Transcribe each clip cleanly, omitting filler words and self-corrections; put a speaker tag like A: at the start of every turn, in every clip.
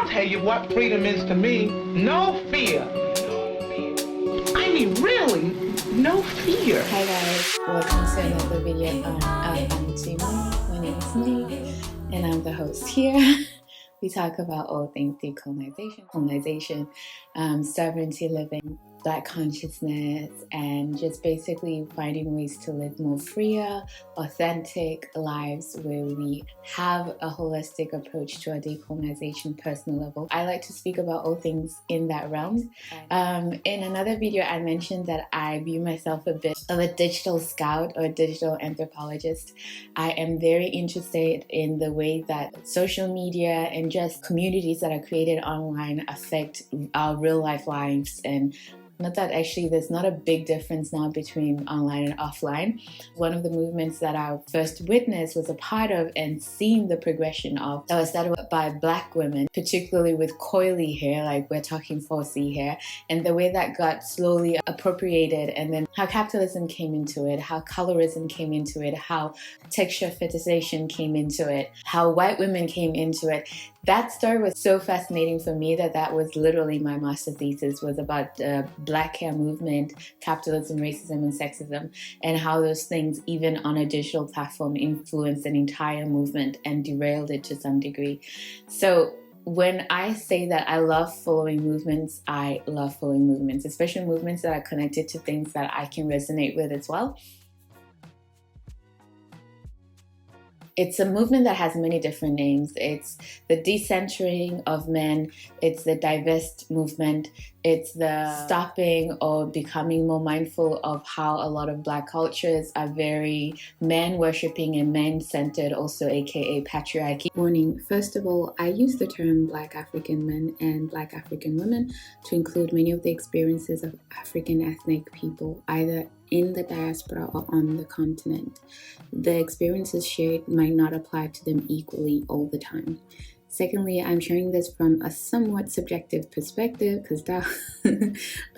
A: tell you what freedom is to me. No fear. I mean, really, no fear.
B: Hi guys, welcome to another video on My name is May, and I'm the host here. We talk about all things decolonization, sovereignty living, Black consciousness, and just basically finding ways to live more freer, authentic lives where we have a holistic approach to our decolonization personal level. I like to speak about all things in that realm. In another video, I mentioned that I view myself a bit of a digital scout or digital anthropologist. I am very interested in the way that social media and just communities that are created online affect our real life lives, and not that actually there's not a big difference now between online and offline. One of the movements that I first witnessed, was a part of, and seeing the progression of, that was started by Black women, particularly with coily hair, like we're talking 4C hair, and the way that got slowly appropriated, and then how capitalism came into it, how colorism came into it, how texture fetishization came into it, how white women came into it. That story was so fascinating for me that was literally my master thesis, was about the Black hair movement, capitalism, racism, and sexism, and how those things, even on a digital platform, influenced an entire movement and derailed it to some degree. So when I say that I love following movements, I love following movements, especially movements that are connected to things that I can resonate with as well. It's a movement that has many different names. It's the decentering of men, it's the divest movement, it's the stopping or becoming more mindful of how a lot of Black cultures are very man-worshipping and man-centered, also aka patriarchy. Warning, first of all, I use the term Black African men and Black African women to include many of the experiences of African ethnic people, either in the diaspora or on the continent. The experiences shared might not apply to them equally all the time. Secondly, I'm sharing this from a somewhat subjective perspective because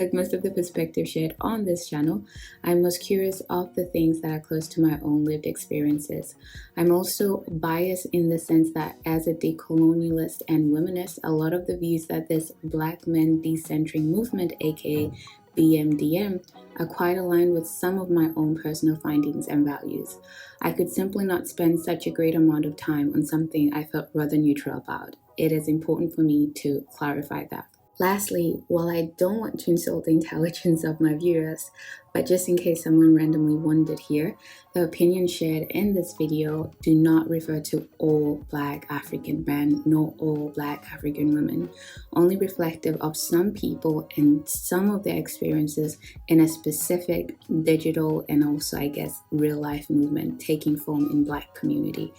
B: like most of the perspectives shared on this channel, I'm most curious of the things that are close to my own lived experiences. I'm also biased in the sense that as a decolonialist and womanist, a lot of the views that this Black men decentering movement, aka BMDM, are quite aligned with some of my own personal findings and values. I could simply not spend such a great amount of time on something I felt rather neutral about. It is important for me to clarify that. Lastly, while I don't want to insult the intelligence of my viewers, but just in case someone randomly wondered here, the opinions shared in this video do not refer to all Black African men nor all Black African women, only reflective of some people and some of their experiences in a specific digital and also, I guess, real life movement taking form in Black community.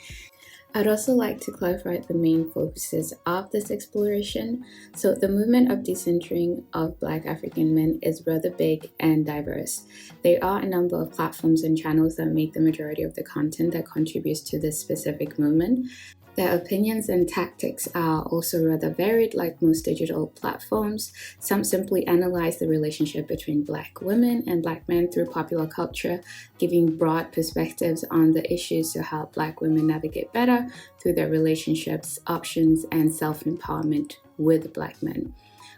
B: I'd also like to clarify the main focuses of this exploration. So the movement of decentering of Black African men is rather big and diverse. There are a number of platforms and channels that make the majority of the content that contributes to this specific movement. Their opinions and tactics are also rather varied, like most digital platforms. Some simply analyze the relationship between Black women and Black men through popular culture, giving broad perspectives on the issues to help Black women navigate better through their relationships, options, and self-empowerment with Black men.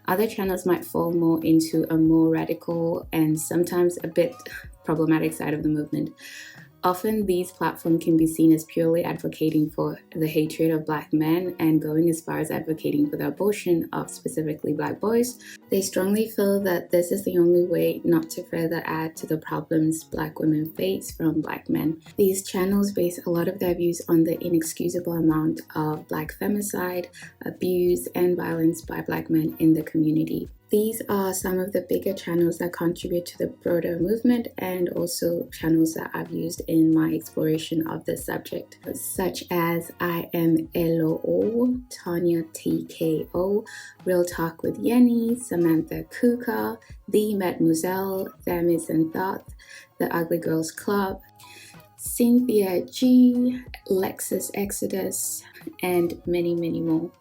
B: Other channels might fall more into a more radical and sometimes a bit problematic side of the movement. Often these platforms can be seen as purely advocating for the hatred of Black men and going as far as advocating for the abortion of specifically Black boys. They strongly feel that this is the only way not to further add to the problems Black women face from Black men. These channels base a lot of their views on the inexcusable amount of Black femicide, abuse, and violence by Black men in the community. These are some of the bigger channels that contribute to the broader movement and also channels that I've used in my exploration of this subject, such as I Am LO, Tanya TKO, Real Talk with Yenny, Samantha Kuka, The Mademoiselle, Thamis and Thoth, The Ugly Girls Club, Cynthia G, Lexus Exodus, and many, many more.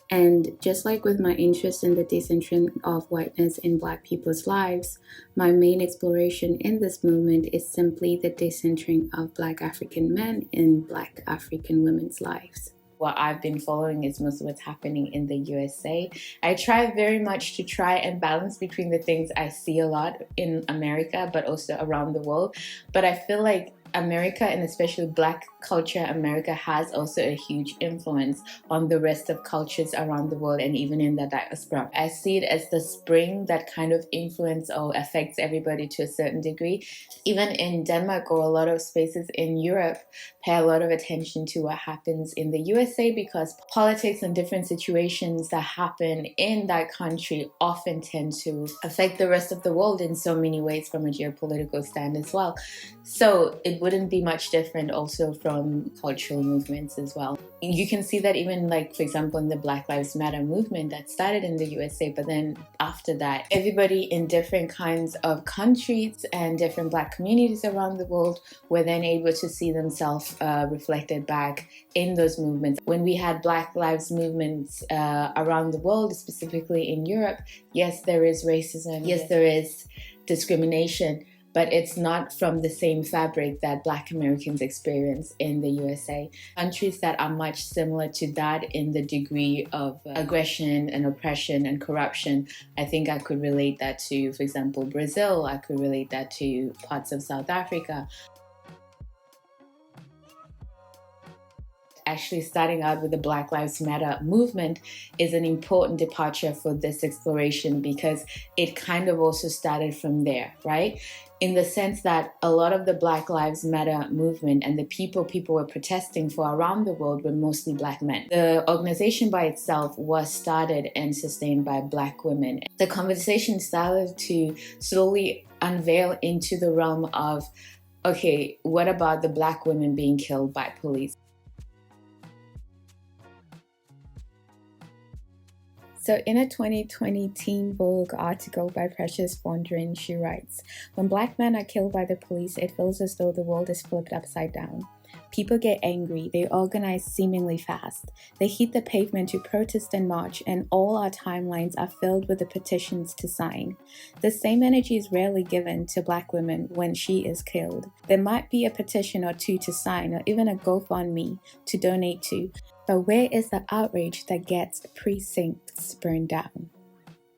B: And just like with my interest in the decentering of whiteness in Black people's lives, my main exploration in this movement is simply the decentering of Black African men in Black African women's lives. What I've been following is most of what's happening in the USA. I try very much to try and balance between the things I see a lot in America, but also around the world. But I feel like America, and especially Black culture, America has also a huge influence on the rest of cultures around the world and even in the diaspora. I see it as the spring that kind of influence or affects everybody to a certain degree. Even in Denmark or a lot of spaces in Europe pay a lot of attention to what happens in the USA because politics and different situations that happen in that country often tend to affect the rest of the world in so many ways from a geopolitical stand as well. So it wouldn't be much different also from cultural movements as well. You can see that even like, for example, in the Black Lives Matter movement that started in the USA, but then after that, everybody in different kinds of countries and different Black communities around the world were then able to see themselves reflected back in those movements. When we had Black Lives movements around the world, specifically in Europe, yes, there is racism, yes, there is discrimination, but it's not from the same fabric that Black Americans experience in the USA. Countries that are much similar to that in the degree of aggression and oppression and corruption, I think I could relate that to, for example, Brazil. I could relate that to parts of South Africa. Actually starting out with the Black Lives Matter movement is an important departure for this exploration because it kind of also started from there, right? In the sense that a lot of the Black Lives Matter movement and the people were protesting for around the world were mostly Black men. The organization by itself was started and sustained by Black women. The conversation started to slowly unveil into the realm of, okay, what about the Black women being killed by police? So in a 2020 Teen Vogue article by Precious Fondren, she writes, "When Black men are killed by the police, it feels as though the world is flipped upside down. People get angry, they organize seemingly fast. They hit the pavement to protest and march, and all our timelines are filled with the petitions to sign. The same energy is rarely given to Black women when she is killed. There might be a petition or two to sign, or even a GoFundMe to donate to, but where is the outrage that gets precincts burned down?"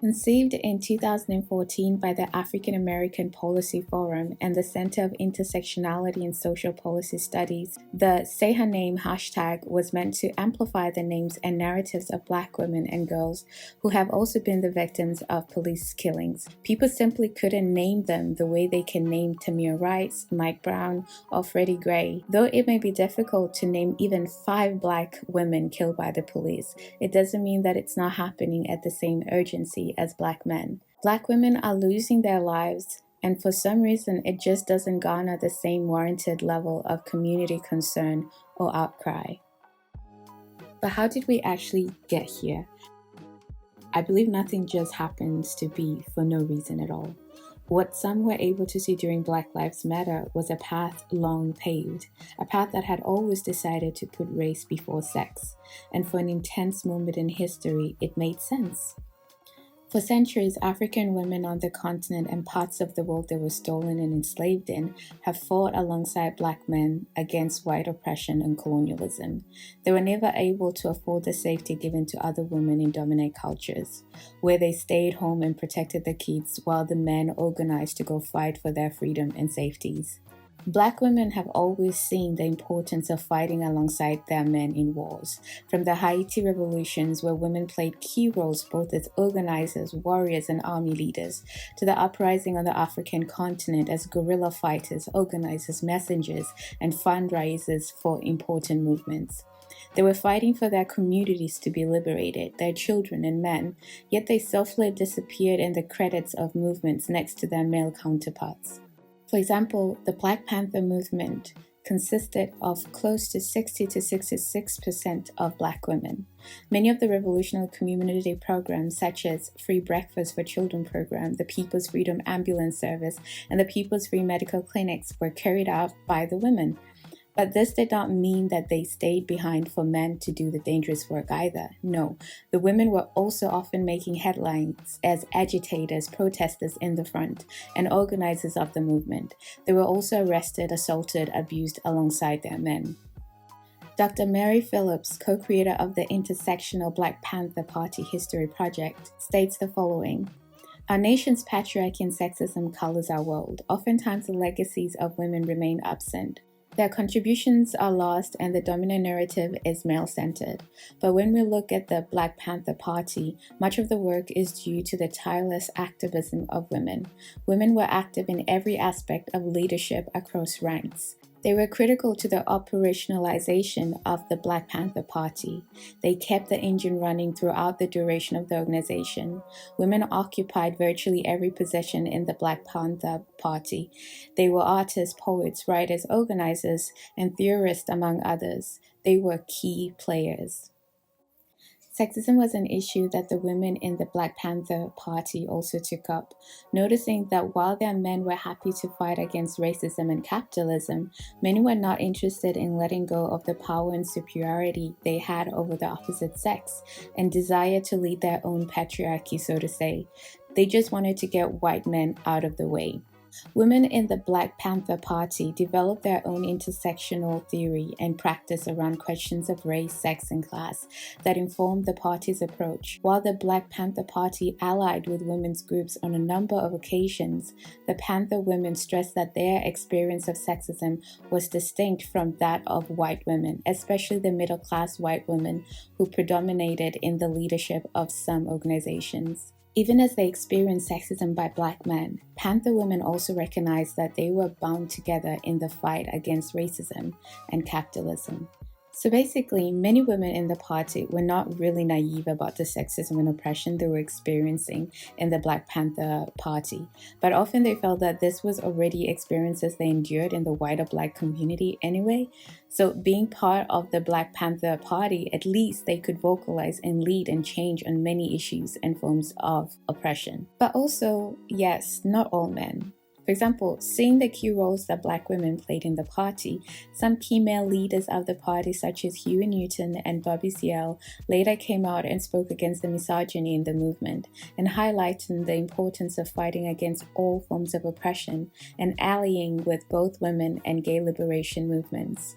B: Conceived in 2014 by the African American Policy Forum and the Center of Intersectionality and Social Policy Studies, the Say Her Name hashtag was meant to amplify the names and narratives of Black women and girls who have also been the victims of police killings. People simply couldn't name them the way they can name Tamir Rice, Mike Brown, or Freddie Gray. Though it may be difficult to name even 5 Black women killed by the police, it doesn't mean that it's not happening at the same urgency as Black men. Black women are losing their lives, and for some reason it just doesn't garner the same warranted level of community concern or outcry. But how did we actually get here? I believe nothing just happens to be for no reason at all. What some were able to see during Black Lives Matter was a path long paved, a path that had always decided to put race before sex, and for an intense moment in history, it made sense. For centuries, African women on the continent and parts of the world they were stolen and enslaved in have fought alongside Black men against white oppression and colonialism. They were never able to afford the safety given to other women in dominant cultures, where they stayed home and protected the kids while the men organized to go fight for their freedom and safeties. Black women have always seen the importance of fighting alongside their men in wars, from the Haiti revolutions where women played key roles both as organizers, warriors, and army leaders, to the uprising on the African continent as guerrilla fighters, organizers, messengers, and fundraisers for important movements. They were fighting for their communities to be liberated, their children and men, yet they softly disappeared in the credits of movements next to their male counterparts. For example, the Black Panther movement consisted of close to 60 to 66% of Black women. Many of the revolutionary community programs such as Free Breakfast for Children program, the People's Freedom Ambulance Service, and the People's Free Medical Clinics were carried out by the women. But this did not mean that they stayed behind for men to do the dangerous work either. No, the women were also often making headlines as agitators, protesters in the front, and organizers of the movement. They were also arrested, assaulted, abused alongside their men.
C: Dr. Mary Phillips, co-creator of the Intersectional Black Panther Party History Project, states the following: "Our nation's patriarchy and sexism colors our world. Oftentimes the legacies of women remain absent. Their contributions are lost and the dominant narrative is male-centered. But when we look at the Black Panther Party, much of the work is due to the tireless activism of women. Women were active in every aspect of leadership across ranks. They were critical to the operationalization of the Black Panther Party. They kept the engine running throughout the duration of the organization. Women occupied virtually every position in the Black Panther Party. They were artists, poets, writers, organizers, and theorists, among others. They were key players." Sexism was an issue that the women in the Black Panther Party also took up, noticing that while their men were happy to fight against racism and capitalism, many were not interested in letting go of the power and superiority they had over the opposite sex and desire to lead their own patriarchy, so to say. They just wanted to get white men out of the way. Women in the Black Panther Party developed their own intersectional theory and practice around questions of race, sex, and class that informed the party's approach. While the Black Panther Party allied with women's groups on a number of occasions, the Panther women stressed that their experience of sexism was distinct from that of white women, especially the middle-class white women who predominated in the leadership of some organizations. Even as they experienced sexism by Black men, Panther women also recognized that they were bound together in the fight against racism and capitalism. So basically, many women in the party were not really naive about the sexism and oppression they were experiencing in the Black Panther Party, but often they felt that this was already experiences they endured in the wider Black community anyway. So being part of the Black Panther Party, at least they could vocalize and lead and change on many issues and forms of oppression. But also, yes, not all men. For example, seeing the key roles that Black women played in the party, some key male leaders of the party such as Huey Newton and Bobby Seale later came out and spoke against the misogyny in the movement and highlighted the importance of fighting against all forms of oppression and allying with both women and gay liberation movements.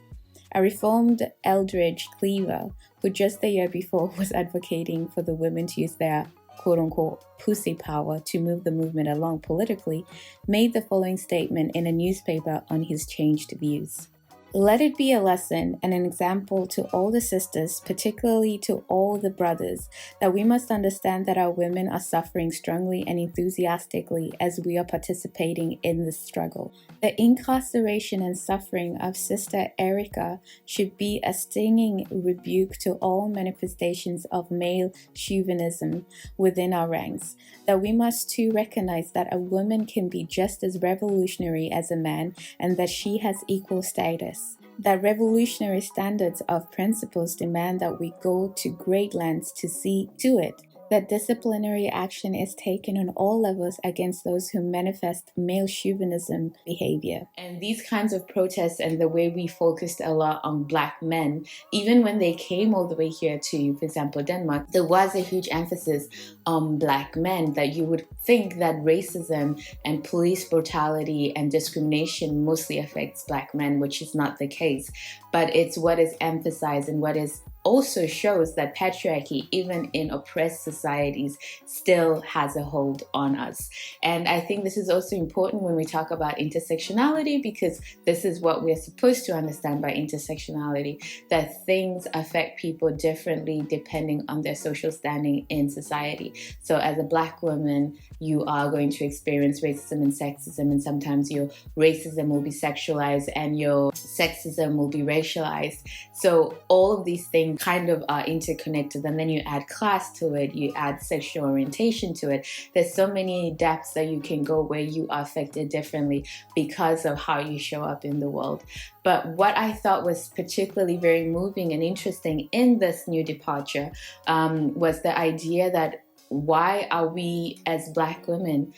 C: A reformed Eldridge Cleaver, who just the year before was advocating for the women to use their quote-unquote pussy power to move the movement along politically, made the following statement in a newspaper on his changed views. "Let it be a lesson and an example to all the sisters, particularly to all the brothers, that we must understand that our women are suffering strongly and enthusiastically as we are participating in this struggle. The incarceration and suffering of Sister Erica should be a stinging rebuke to all manifestations of male chauvinism within our ranks, that we must too recognize that a woman can be just as revolutionary as a man and that she has equal status. That revolutionary standards of principles demand that we go to great lengths to see to it that disciplinary action is taken on all levels against those who manifest male chauvinism behavior." And these kinds of protests and the way we focused a lot on Black men, even when they came all the way here to, for example, Denmark, there was a huge emphasis on Black men, that you would think that racism and police brutality and discrimination mostly affects Black men, which is not the case. But it's what is emphasized and what is also shows that patriarchy, even in oppressed societies, still has a hold on us. And I think this is also important when we talk about intersectionality, because this is what we're supposed to understand by intersectionality, that things affect people differently depending on their social standing in society. So as a Black woman, you are going to experience racism and sexism, and sometimes your racism will be sexualized and your sexism will be racialized. So all of these things kind of are interconnected, and then you add class to it, you add sexual orientation to it. There's so many depths that you can go where you are affected differently because of how you show up in the world. But what I thought was particularly very moving and interesting in this new departure was the idea that why are we as Black women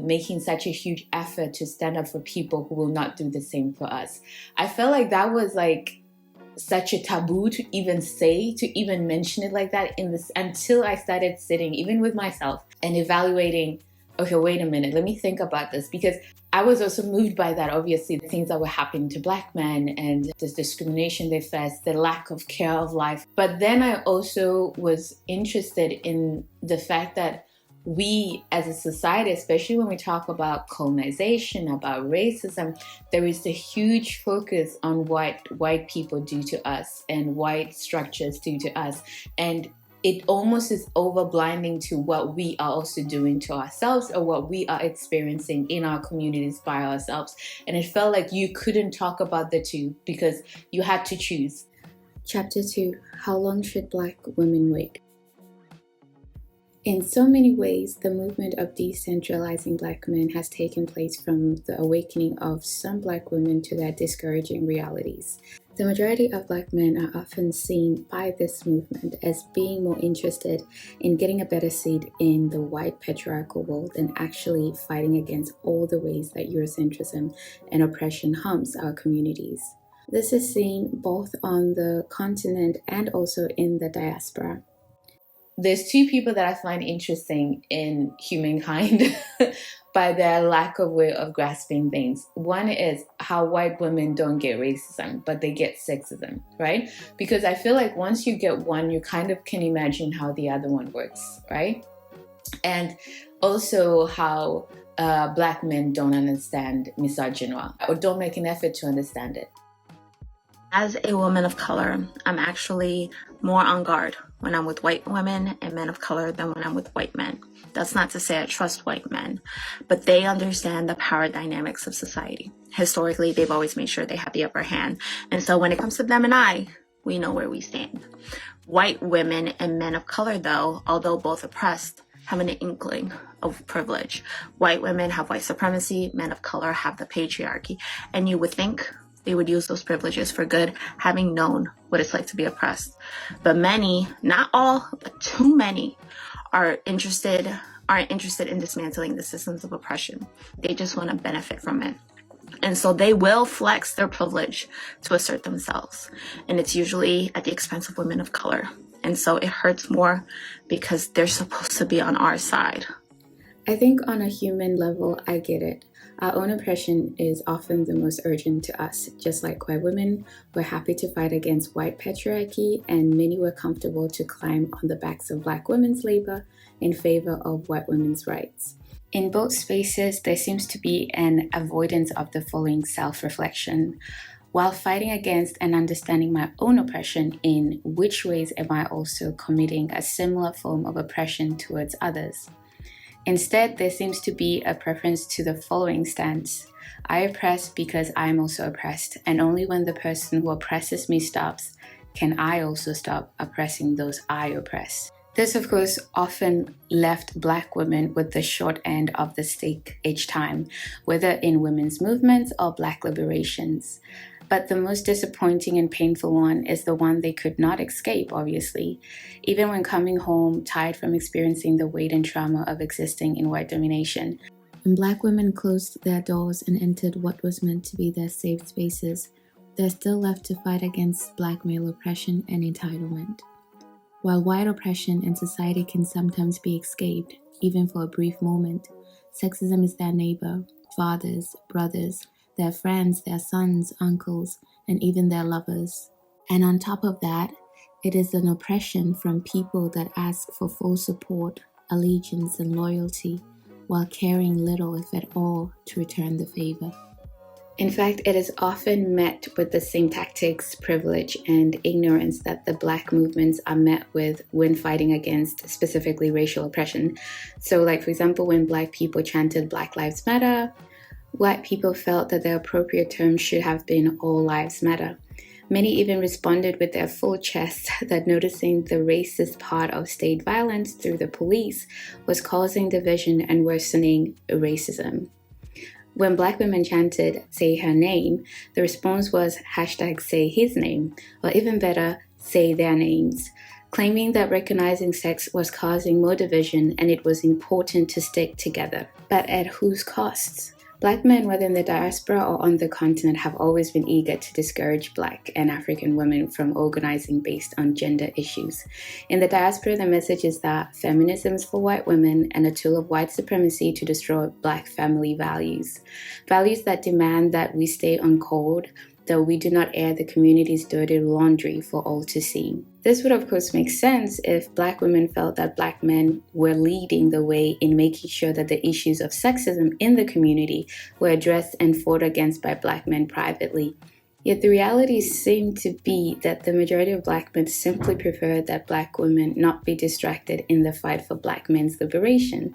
C: making such a huge effort to stand up for people who will not do the same for us? I felt like that was like such a taboo to even say, to even mention it like that in this, until I started sitting even with myself and evaluating
B: okay, wait a minute, let me think about this, because I was also moved by that, obviously, the things that were happening to Black men and this discrimination they faced, the lack of care of life. But then I also was interested in the fact that we as a society, especially when we talk about colonization, about racism, there is a huge focus on what white people do to us and white structures do to us. And it almost is over blinding to what we are also doing to ourselves or what we are experiencing in our communities by ourselves. And it felt like you couldn't talk about the two because you had to choose.
C: Chapter 2: How long should Black women wait? In so many ways, the movement of decentralizing Black men has taken place from the awakening of some Black women to their discouraging realities. The majority of Black men are often seen by this movement as being more interested in getting a better seat in the white patriarchal world than actually fighting against all the ways that Eurocentrism and oppression harms our communities. This is seen both on the continent and also in the diaspora.
B: There's two people that I find interesting in humankind by their lack of way of grasping things. One is how white women don't get racism, but they get sexism, right? Because I feel like once you get one, you kind of can imagine how the other one works, right? And also how Black men don't understand misogyny or don't make an effort to understand it.
D: As a woman of color, I'm actually more on guard when I'm with white women and men of color than when I'm with white men. That's not to say I trust white men, but they understand the power dynamics of society. Historically, they've always made sure they have the upper hand. And so when it comes to them and I, we know where we stand. White women and men of color, though, although both oppressed, have an inkling of privilege. White women have white supremacy, men of color have the patriarchy. And you would think they would use those privileges for good, having known what it's like to be oppressed. But many, not all, but too many, aren't interested in dismantling the systems of oppression. They just want to benefit from it. And so they will flex their privilege to assert themselves. And it's usually at the expense of women of color. And so it hurts more because they're supposed to be on our side.
C: I think on a human level, I get it. Our own oppression is often the most urgent to us. Just like white women, we're happy to fight against white patriarchy, and many were comfortable to climb on the backs of Black women's labor in favor of white women's rights. In both spaces, there seems to be an avoidance of the following self-reflection. While fighting against and understanding my own oppression, in which ways am I also committing a similar form of oppression towards others? Instead, there seems to be a preference to the following stance. I oppress because I'm also oppressed, and only when the person who oppresses me stops can I also stop oppressing those I oppress. This, of course, often left Black women with the short end of the stick each time, whether in women's movements or Black liberations. But the most disappointing and painful one is the one they could not escape, obviously. Even when coming home, tired from experiencing the weight and trauma of existing in white domination. When Black women closed their doors and entered what was meant to be their safe spaces, they're still left to fight against Black male oppression and entitlement. While white oppression and society can sometimes be escaped, even for a brief moment, sexism is their neighbor, fathers, brothers, their friends, their sons, uncles, and even their lovers. And on top of that, it is an oppression from people that ask for full support, allegiance, and loyalty, while caring little, if at all, to return the favor. In fact, it is often met with the same tactics, privilege, and ignorance that the Black movements are met with when fighting against specifically racial oppression. So, like, for example, when Black people chanted Black Lives Matter, white people felt that the appropriate term should have been All Lives Matter. Many even responded with their full chest that noticing the racist part of state violence through the police was causing division and worsening racism. When Black women chanted Say Her Name, the response was #Say His Name, or even better, Say Their Names, claiming that recognizing sex was causing more division and it was important to stick together. But at whose costs? Black men, whether in the diaspora or on the continent, have always been eager to discourage Black and African women from organizing based on gender issues. In the diaspora, the message is that feminism is for white women and a tool of white supremacy to destroy Black family values. Values that demand that we stay on code, though we do not air the community's dirty laundry for all to see. This would of course make sense if Black women felt that Black men were leading the way in making sure that the issues of sexism in the community were addressed and fought against by Black men privately. Yet the reality seemed to be that the majority of Black men simply preferred that Black women not be distracted in the fight for Black men's liberation.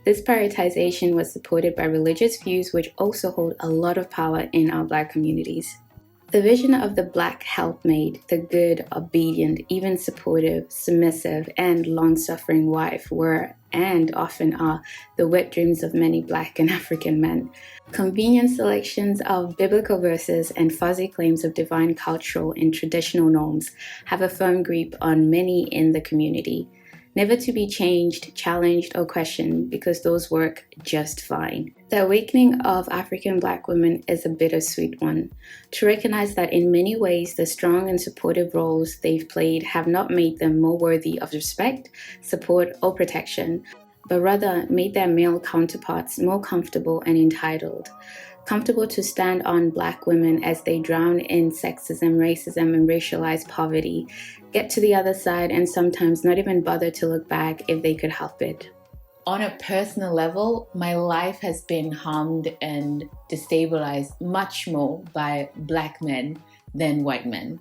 C: This prioritization was supported by religious views which also hold a lot of power in our Black communities. The vision of the Black helpmate, the good, obedient, even supportive, submissive, and long-suffering wife were, and often are, the wet dreams of many Black and African men. Convenient selections of biblical verses and fuzzy claims of divine cultural and traditional norms have a firm grip on many in the community, never to be changed, challenged, or questioned because those work just fine. The awakening of African Black women is a bittersweet one. To recognize that in many ways the strong and supportive roles they've played have not made them more worthy of respect, support, or protection, but rather made their male counterparts more comfortable and entitled. Comfortable to stand on Black women as they drown in sexism, racism, and racialized poverty, get to the other side, and sometimes not even bother to look back if they could help it.
B: On a personal level, my life has been harmed and destabilized much more by Black men than white men.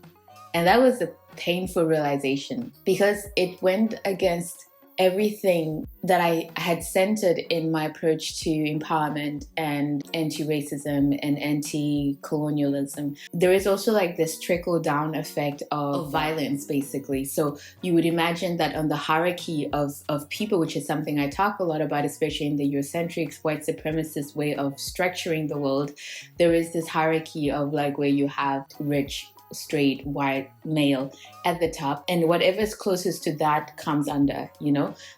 B: And that was a painful realization because it went against everything that I had centered in my approach to empowerment and anti-racism and anti-colonialism. There is also like this trickle-down effect of violence, basically. So you would imagine that on the hierarchy of people, which is something I talk a lot about, especially in the Eurocentric, white supremacist way of structuring the world, there is this hierarchy of like where you have rich, straight, white male at the top, and whatever's closest to that comes under,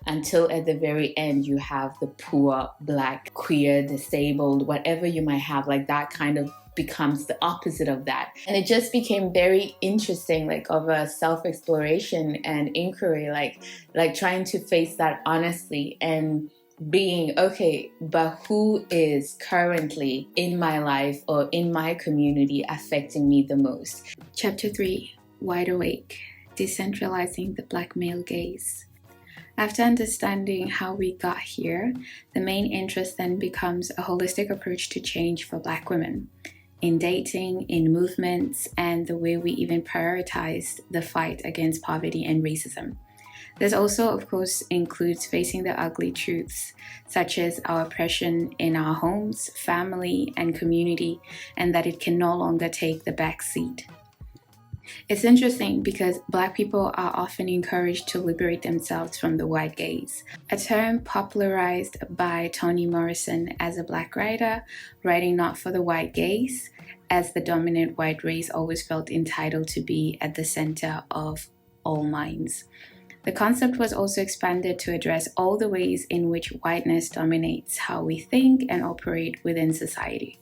B: until at the very end you have the poor, Black, queer, disabled, whatever you might have, like that kind of becomes the opposite of that. And it just became very interesting, like of a self-exploration and inquiry, like trying to face that honestly and being, okay, but who is currently in my life or in my community affecting me the most?
C: Chapter 3, Wide Awake, Decentralizing the Black Male Gaze. After understanding how we got here, the main interest then becomes a holistic approach to change for Black women, in dating, in movements, and the way we even prioritize the fight against poverty and racism. This also, of course, includes facing the ugly truths, such as our oppression in our homes, family, and community, and that it can no longer take the back seat. It's interesting because Black people are often encouraged to liberate themselves from the white gaze, a term popularized by Toni Morrison as a Black writer, writing not for the white gaze, as the dominant white race always felt entitled to be at the center of all minds. The concept was also expanded to address all the ways in which whiteness dominates how we think and operate within society.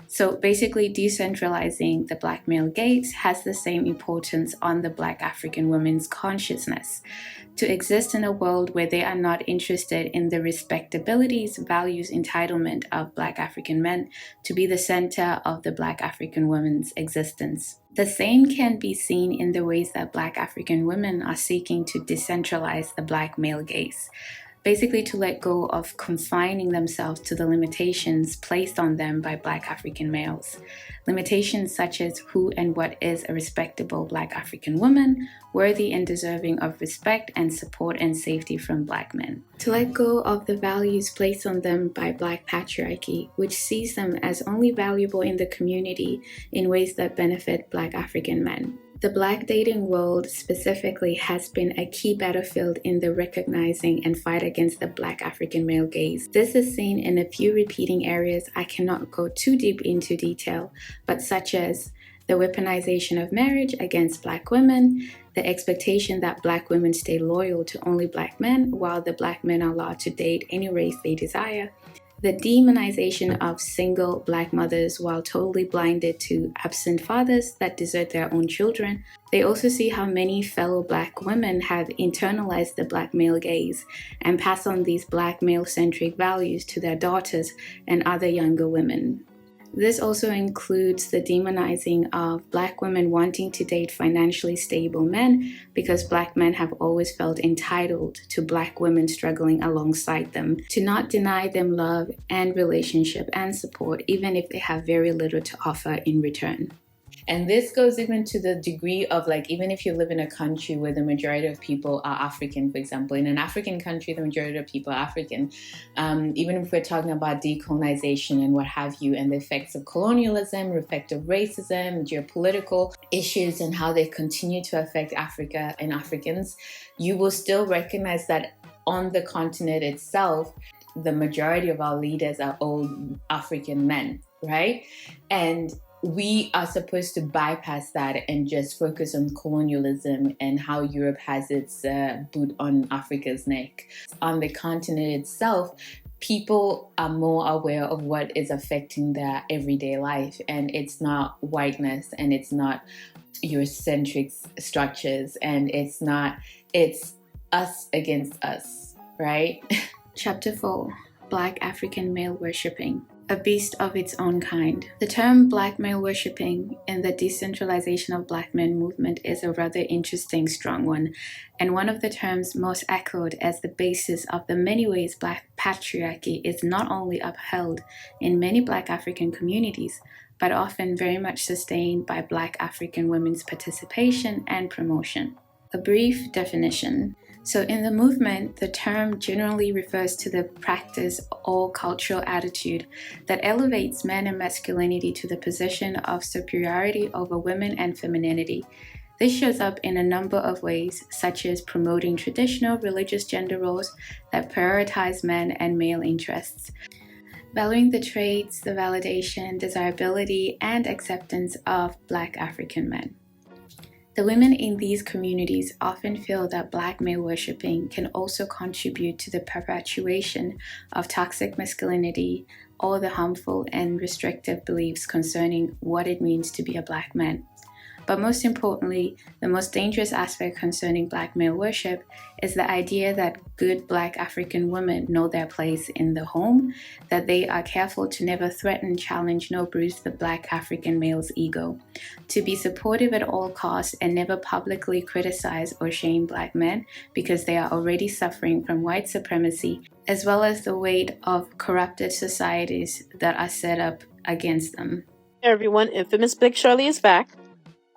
C: So basically, decentralizing the Black male gaze has the same importance on the Black African women's consciousness, to exist in a world where they are not interested in the respectabilities, values, entitlement of Black African men to be the center of the Black African woman's existence. The same can be seen in the ways that Black African women are seeking to decentralize the Black male gaze, basically to let go of confining themselves to the limitations placed on them by Black African males. Limitations such as who and what is a respectable Black African woman, worthy and deserving of respect and support and safety from Black men. To let go of the values placed on them by Black patriarchy, which sees them as only valuable in the community in ways that benefit Black African men. The Black dating world specifically has been a key battlefield in the recognizing and fight against the Black African male gaze. This is seen in a few repeating areas I cannot go too deep into detail, but such as the weaponization of marriage against Black women, the expectation that Black women stay loyal to only Black men while the Black men are allowed to date any race they desire, The demonization of single Black mothers while totally blinded to absent fathers that desert their own children. They also see how many fellow Black women have internalized the Black male gaze and pass on these Black male-centric values to their daughters and other younger women. This also includes the demonizing of Black women wanting to date financially stable men because Black men have always felt entitled to Black women struggling alongside them, to not deny them love and relationship and support, even if they have very little to offer in return. And this goes even to the degree of, like, even if you live in a country where the majority of people are African, for example, in an African country, the majority of people are African, even if we're talking about decolonization and what have you, and the effects of colonialism, effect of racism, geopolitical issues, and how they continue to affect Africa and Africans, you will still recognize that on the continent itself, the majority of our leaders are old African men, right? And we are supposed to bypass that and just focus on colonialism and how Europe has its boot on Africa's neck. On the continent itself, people are more aware of what is affecting their everyday life, and it's not whiteness, and it's not Eurocentric structures, and it's us against us, right? Chapter 4, Black African Male Worshipping. A beast of its own kind. The term Black male worshipping in the decentralization of Black men movement is a rather interesting, strong one, and one of the terms most echoed as the basis of the many ways Black patriarchy is not only upheld in many Black African communities, but often very much sustained by Black African women's participation and promotion. A brief definition. So in the movement, the term generally refers to the practice or cultural attitude that elevates men and masculinity to the position of superiority over women and femininity. This shows up in a number of ways, such as promoting traditional religious gender roles that prioritize men and male interests, valuing the traits, the validation, desirability, and acceptance of Black African men. The women in these communities often feel that Black male worshipping can also contribute to the perpetuation of toxic masculinity or the harmful and restrictive beliefs concerning what it means to be a Black man. But most importantly, the most dangerous aspect concerning Black male worship is the idea that good Black African women know their place in the home, that they are careful to never threaten, challenge, nor bruise the Black African male's ego, to be supportive at all costs and never publicly criticize or shame Black men because they are already suffering from white supremacy, as well as the weight of corrupted societies that are set up against them.
E: Hey everyone, Infamous Big Shirley is back.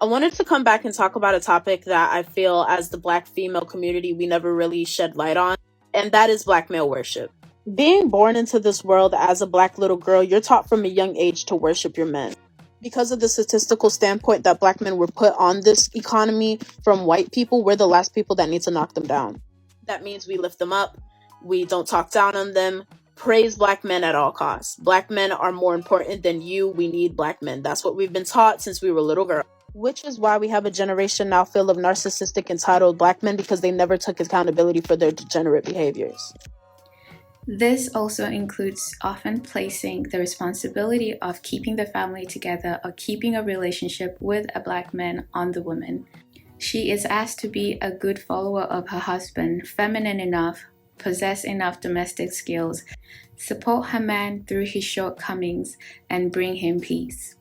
E: I wanted to come back and talk about a topic that I feel as the Black female community we never really shed light on, and that is Black male worship. Being born into this world as a Black little girl, you're taught from a young age to worship your men. Because of the statistical standpoint that Black men were put on this economy from white people, we're the last people that need to knock them down. That means we lift them up, we don't talk down on them, praise Black men at all costs. Black men are more important than you, we need Black men. That's what we've been taught since we were little girls. Which is why we have a generation now full of narcissistic, entitled Black men because they never took accountability for their degenerate behaviors.
C: This also includes often placing the responsibility of keeping the family together or keeping a relationship with a Black man on the woman. She is asked to be a good follower of her husband, feminine enough, possess enough domestic skills, support her man through his shortcomings, and bring him peace.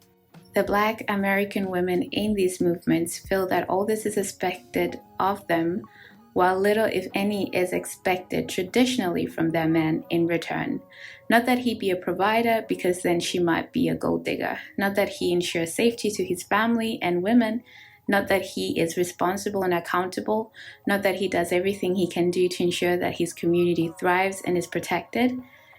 C: The Black American women in these movements feel that all this is expected of them, while little, if any, is expected traditionally from their man in return. Not that he be a provider, because then she might be a gold digger. Not that he ensures safety to his family and women. Not that he is responsible and accountable. Not that he does everything he can do to ensure that his community thrives and is protected.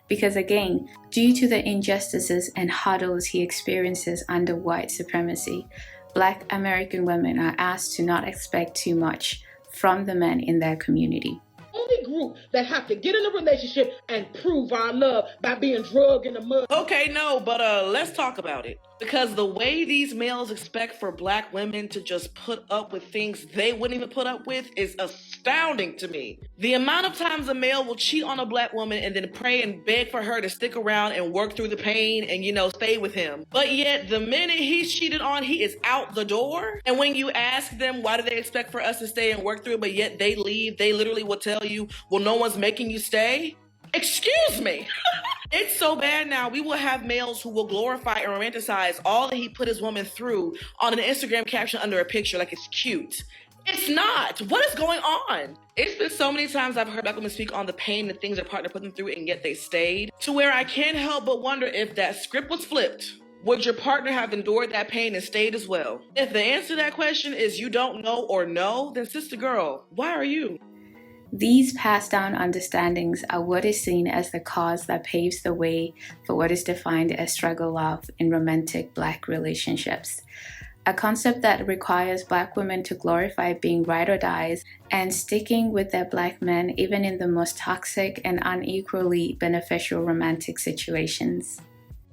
C: Because again, due to the injustices and hurdles he experiences under white supremacy, Black American women are asked to not expect too much from the men in their community.
A: Only group that have to get in a relationship and prove our love by being drugged in the mud.
F: Okay, no, but let's talk about it. Because the way these males expect for black women to just put up with things they wouldn't even put up with is astounding to me. The amount of times a male will cheat on a black woman and then pray and beg for her to stick around and work through the pain and, stay with him. But yet the minute he's cheated on, he is out the door. And when you ask them, why do they expect for us to stay and work through it, but yet they leave, they literally will tell you, well, no one's making you stay. Excuse me. It's so bad now. We will have males who will glorify and romanticize all that he put his woman through on an Instagram caption under a picture like it's cute. It's not. What is going on? It's been so many times I've heard black women speak on the pain and things their partner put them through, and yet they stayed, to where I can't help but wonder if that script was flipped. Would your partner have endured that pain and stayed as well? If the answer to that question is you don't know or no, then sister girl, why are you?
C: These passed down understandings are what is seen as the cause that paves the way for what is defined as struggle love in romantic Black relationships. A concept that requires Black women to glorify being ride or dies and sticking with their Black men even in the most toxic and unequally beneficial romantic situations.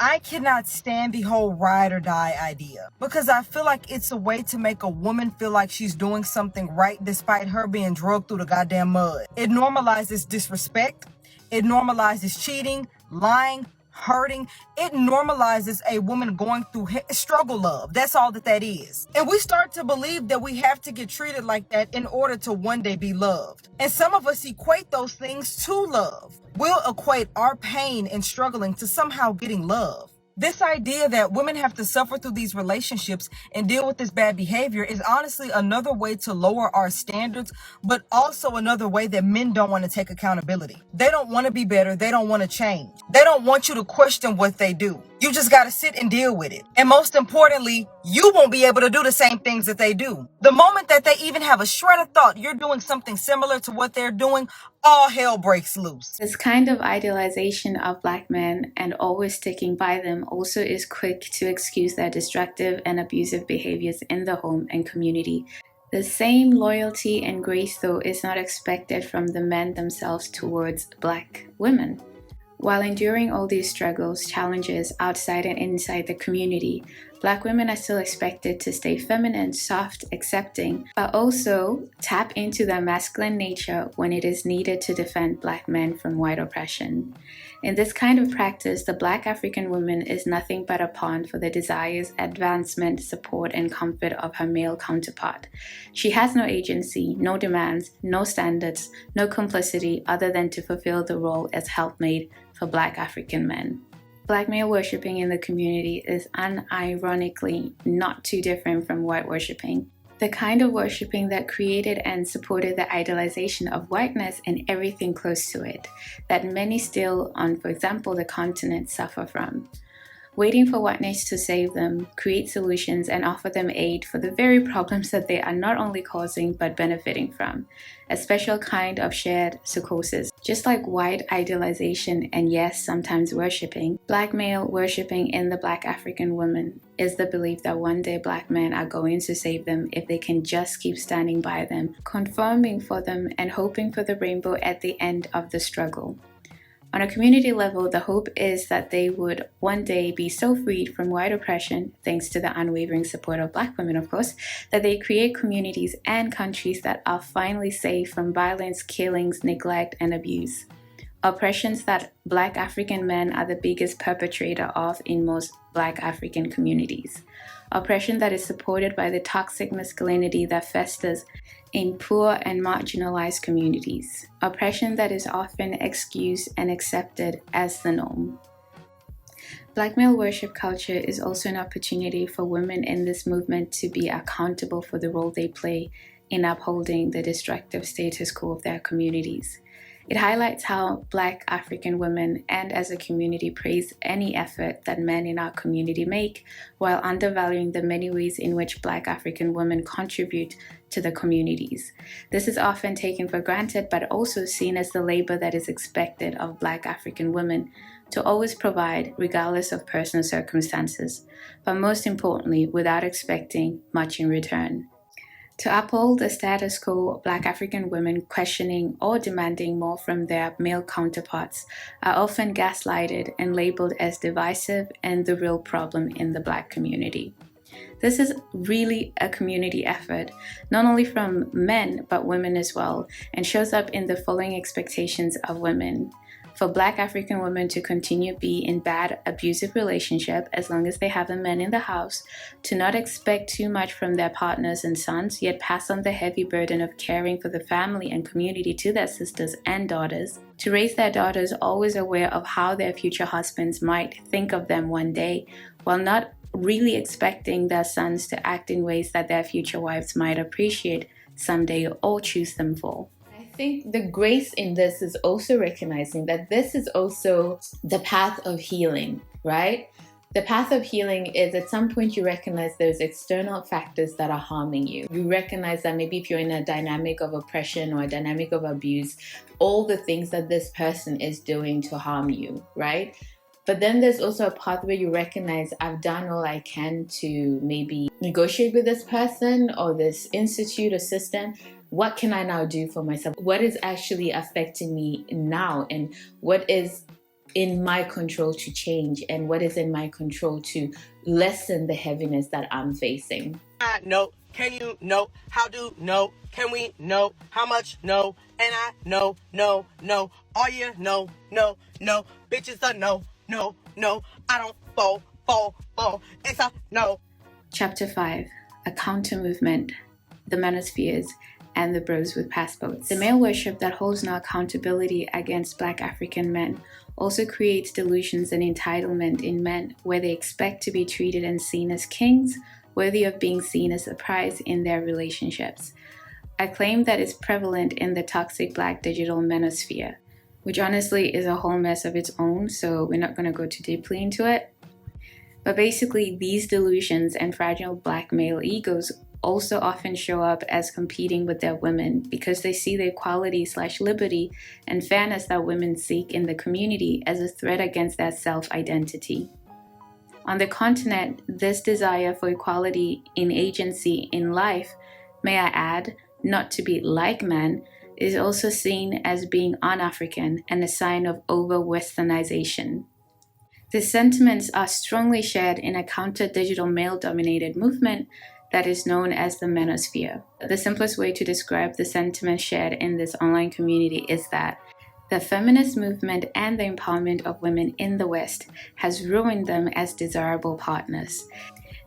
G: I cannot stand the whole ride or die idea because I feel like it's a way to make a woman feel like she's doing something right despite her being drugged through the goddamn mud. It normalizes disrespect. It normalizes cheating, lying, hurting. It normalizes a woman going through struggle love. That's all that is. And we start to believe that we have to get treated like that in order to one day be loved. And some of us equate those things to love. We'll equate our pain and struggling to somehow getting love. This idea that women have to suffer through these relationships and deal with this bad behavior is honestly another way to lower our standards, but also another way that men don't want to take accountability. They don't want to be better. They don't want to change. They don't want you to question what they do. You just got to sit and deal with it. And most importantly, you won't be able to do the same things that they do. The moment that they even have a shred of thought you're doing something similar to what they're doing, all hell breaks loose.
C: This kind of idealization of Black men and always sticking by them also is quick to excuse their destructive and abusive behaviors in the home and community. The same loyalty and grace, though, is not expected from the men themselves towards Black women. While enduring all these struggles, challenges outside and inside the community, Black women are still expected to stay feminine, soft, accepting, but also tap into their masculine nature when it is needed to defend Black men from white oppression. In this kind of practice, the Black African woman is nothing but a pawn for the desires, advancement, support, and comfort of her male counterpart. She has no agency, no demands, no standards, no complicity other than to fulfill the role as helpmate for Black African men. Black male worshipping in the community is unironically not too different from white worshipping. The kind of worshipping that created and supported the idealization of whiteness and everything close to it, that many still on, for example, the continent suffer from. Waiting for whiteness to save them, create solutions, and offer them aid for the very problems that they are not only causing but benefiting from. A special kind of shared psychosis. Just like white idealization and yes, sometimes worshipping, Black male worshipping in the Black African woman is the belief that one day Black men are going to save them if they can just keep standing by them, confirming for them and hoping for the rainbow at the end of the struggle. On a community level, the hope is that they would one day be so freed from white oppression, thanks to the unwavering support of Black women, of course, that they create communities and countries that are finally safe from violence, killings, neglect, and abuse. Oppressions that Black African men are the biggest perpetrator of in most Black African communities. Oppression that is supported by the toxic masculinity that festers in poor and marginalized communities. Oppression that is often excused and accepted as the norm. Black male worship culture is also an opportunity for women in this movement to be accountable for the role they play in upholding the destructive status quo of their communities. It highlights how Black African women and as a community praise any effort that men in our community make, while undervaluing the many ways in which Black African women contribute to the communities. This is often taken for granted, but also seen as the labor that is expected of Black African women to always provide, regardless of personal circumstances, but most importantly, without expecting much in return. To uphold the status quo, Black African women questioning or demanding more from their male counterparts are often gaslighted and labeled as divisive and the real problem in the Black community. This is really a community effort, not only from men, but women as well, and shows up in the following expectations of women. For Black African women to continue be in bad, abusive relationship as long as they have a man in the house, to not expect too much from their partners and sons, yet pass on the heavy burden of caring for the family and community to their sisters and daughters, to raise their daughters always aware of how their future husbands might think of them one day, while not really expecting their sons to act in ways that their future wives might appreciate someday or choose them for. I think the grace in this is also recognizing that this is also the path of healing, right? The path of healing is at some point you recognize there's external factors that are harming you. You recognize that maybe if you're in a dynamic of oppression or a dynamic of abuse, all the things that this person is doing to harm you, right? But then there's also a path where you recognize I've done all I can to maybe negotiate with this person or this institute or system. What can I now do for myself? What is actually affecting me now? And what is in my control to change? And what is in my control to lessen the heaviness that I'm facing?
H: I know. Can you know? How do know? Can we know? How much? No. And I know. All you know. Bitches are no. I don't fall. It's a no.
C: Chapter 5, a counter movement, the Manospheres, and the bros with passports. The male worship that holds no accountability against Black African men also creates delusions and entitlement in men where they expect to be treated and seen as kings, worthy of being seen as a prize in their relationships. A claim that is prevalent in the toxic Black digital manosphere, which honestly is a whole mess of its own, so we're not going to go too deeply into it. But basically, these delusions and fragile Black male egos also often show up as competing with their women because they see the equality/liberty and fairness that women seek in the community as a threat against their self-identity. On the continent, this desire for equality in agency in life, may I add, not to be like men, is also seen as being un-African and a sign of over-Westernization. The sentiments are strongly shared in a counter-digital male-dominated movement that is known as the Manosphere. The simplest way to describe the sentiments shared in this online community is that the feminist movement and the empowerment of women in the West has ruined them as desirable partners.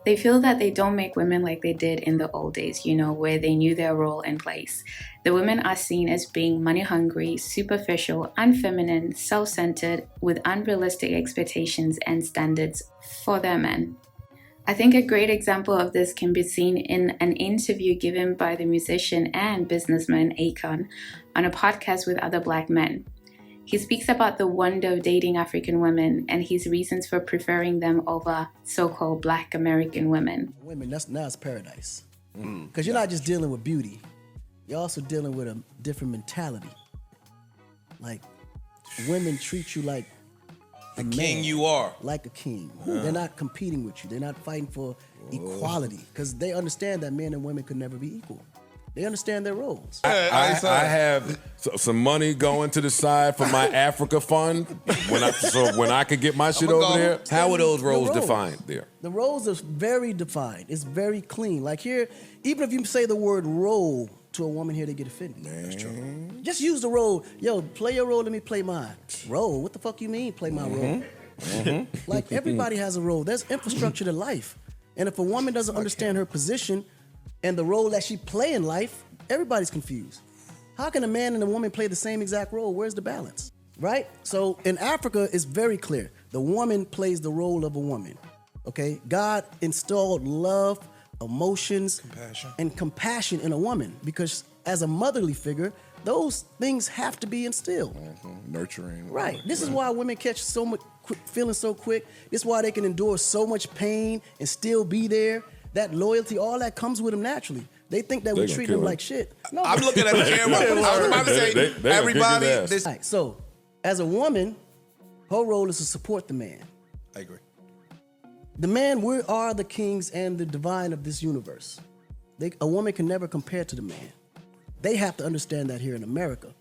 C: They feel that they don't make women like they did in the old days, where they knew their role and place. The women are seen as being money-hungry, superficial, unfeminine, self-centered, with unrealistic expectations and standards for their men. I think a great example of this can be seen in an interview given by the musician and businessman Akon on a podcast with other Black men. He speaks about the wonder of dating African women and his reasons for preferring them over so-called Black American women.
I: Women, now it's paradise. Because you're not just dealing with beauty, you're also dealing with a different mentality. Like, women treat you like
J: the king you are.
I: Like a king. They're not competing with you. They're not fighting for equality because they understand that men and women could never be equal. They understand their roles.
J: I have some money going to the side for my Africa fund when I could get my shit over there. How are those roles defined there?
I: The roles are very defined. It's very clean. Like here, even if you say the word role to a woman here, they get offended.
J: That's true.
I: Just use the role. Yo, play your role, let me play mine. Role? What the fuck you mean, play my role? Like, everybody has a role. There's infrastructure to life. And if a woman doesn't understand her position and the role that she play in life, everybody's confused. How can a man and a woman play the same exact role? Where's the balance? Right? So in Africa, it's very clear. The woman plays the role of a woman. Okay? God installed love, emotions, and compassion in a woman because as a motherly figure, those things have to be instilled.
J: Nurturing.
I: Right. This is why women catch so much feeling so quick. This is why they can endure so much pain and still be there. That loyalty, all that comes with them naturally. They think that we treat them like shit.
J: No. I'm looking at the camera. I was about to say, everybody.
I: Right, so, as a woman, her role is to support the man.
J: I agree.
I: The man, we are the kings and the divine of this universe. A woman can never compare to the man. They have to understand that here in America.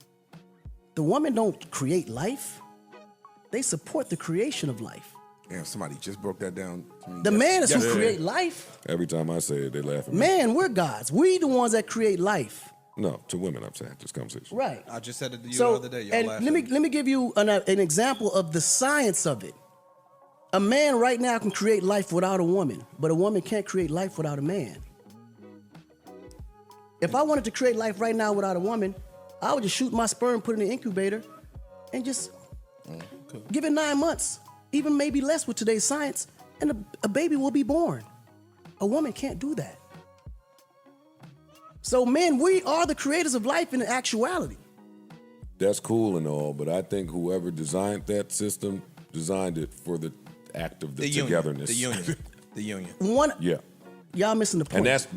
I: The woman don't create life. They support the creation of life.
J: Damn, somebody just broke that down to me.
I: The man is who create life.
J: Every time I say it, they laugh at me.
I: Man, we're gods. We the ones that create life.
J: No, to women, I'm saying, this conversation.
I: Right.
K: I just said it to you the other day. Y'all
I: and
K: laughed
I: let
K: at me.
I: me give you an example of the science of it. A man right now can create life without a woman, but a woman can't create life without a man. If I wanted to create life right now without a woman, I would just shoot my sperm, put it in the incubator, and just give it 9 months, even maybe less with today's science, and a baby will be born. A woman can't do that. So men, we are the creators of life in actuality.
J: That's cool and all, but I think whoever designed that system designed it for the act of the togetherness.
K: The union.
J: Yeah.
I: Y'all missing the point.
J: And that's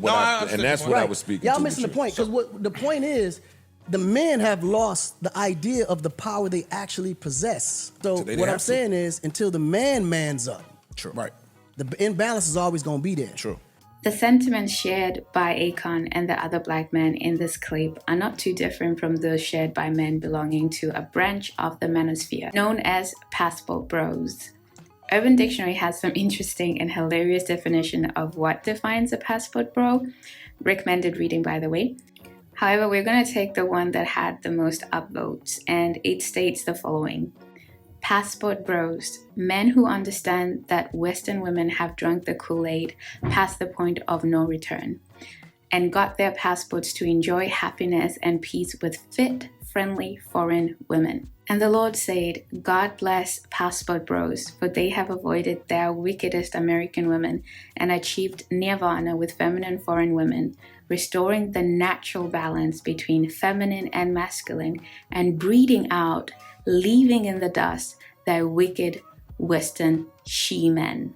J: what I was speaking
I: Y'all
J: to.
I: missing the point, because what the point is, the men have lost the idea of the power they actually possess. So what I'm saying is, until the man mans up,
K: True. Right.
I: the imbalance is always going to be there.
K: True.
C: The sentiments shared by Akon and the other black men in this clip are not too different from those shared by men belonging to a branch of the Manosphere, known as passport bros. Urban Dictionary has some interesting and hilarious definition of what defines a passport bro. Recommended reading, by the way. However, we're going to take the one that had the most upvotes, and it states the following. Passport bros, men who understand that Western women have drunk the Kool-Aid past the point of no return and got their passports to enjoy happiness and peace with fit, friendly foreign women. And the Lord said, God bless passport bros, for they have avoided their wickedest American women and achieved nirvana with feminine foreign women, restoring the natural balance between feminine and masculine and breeding out, leaving in the dust their wicked Western she-men.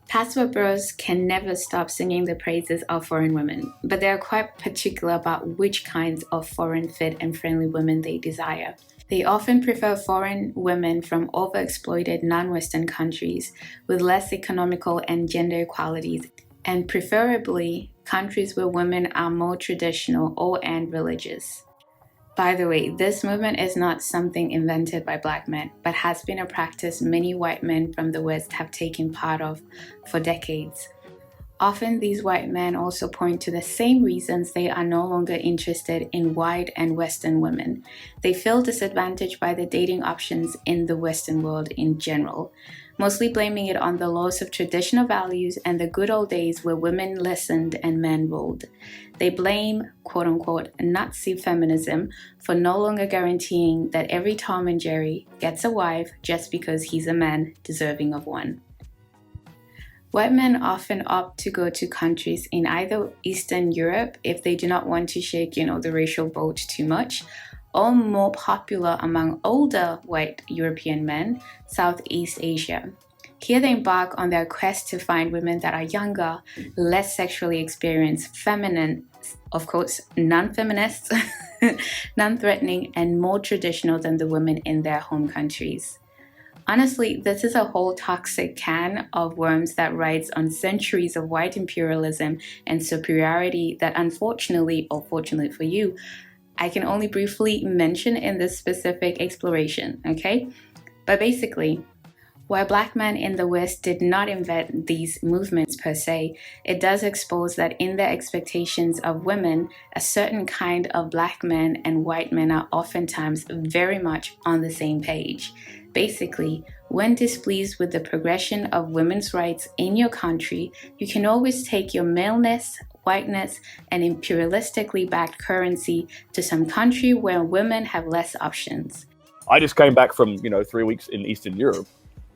C: Passport bros can never stop singing the praises of foreign women, but they are quite particular about which kinds of foreign fit and friendly women they desire. They often prefer foreign women from overexploited non-Western countries with less economical and gender equalities, and preferably countries where women are more traditional and religious. By the way, this movement is not something invented by black men, but has been a practice many white men from the West have taken part of for decades. Often these white men also point to the same reasons they are no longer interested in white and Western women. They feel disadvantaged by the dating options in the Western world in general, mostly blaming it on the loss of traditional values and the good old days where women listened and men ruled. They blame, quote-unquote, Nazi feminism for no longer guaranteeing that every Tom and Jerry gets a wife just because he's a man deserving of one. White men often opt to go to countries in either Eastern Europe if they do not want to shake, the racial boat too much, or more popular among older white European men, Southeast Asia. Here they embark on their quest to find women that are younger, less sexually experienced, feminine, of course, non-feminists, non-threatening, and more traditional than the women in their home countries. Honestly, this is a whole toxic can of worms that rides on centuries of white imperialism and superiority that unfortunately, or fortunately for you, I can only briefly mention in this specific exploration, okay? But basically, while black men in the West did not invent these movements per se, it does expose that in their expectations of women, a certain kind of black men and white men are oftentimes very much on the same page. Basically, when displeased with the progression of women's rights in your country, you can always take your maleness, whiteness, and imperialistically backed currency to some country where women have less options.
L: I just came back from 3 weeks in Eastern Europe,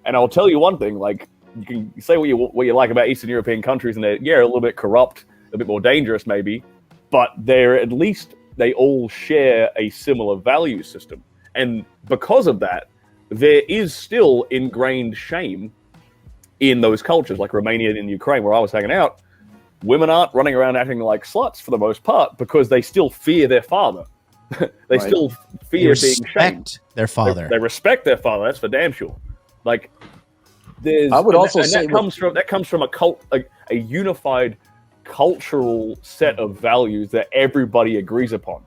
L: and I'll tell you one thing: like, you can say what you like about Eastern European countries, and they're a little bit corrupt, a bit more dangerous maybe, but they all share a similar value system, and because of that, there is still ingrained shame in those cultures, like Romania and Ukraine, where I was hanging out. Women aren't running around acting like sluts for the most part because they still fear their father. They still fear being shamed.
M: Their father.
L: They respect their father. That's for damn sure. Like,
N: I would also say
L: that comes from a cult, a unified cultural set of values that everybody agrees upon.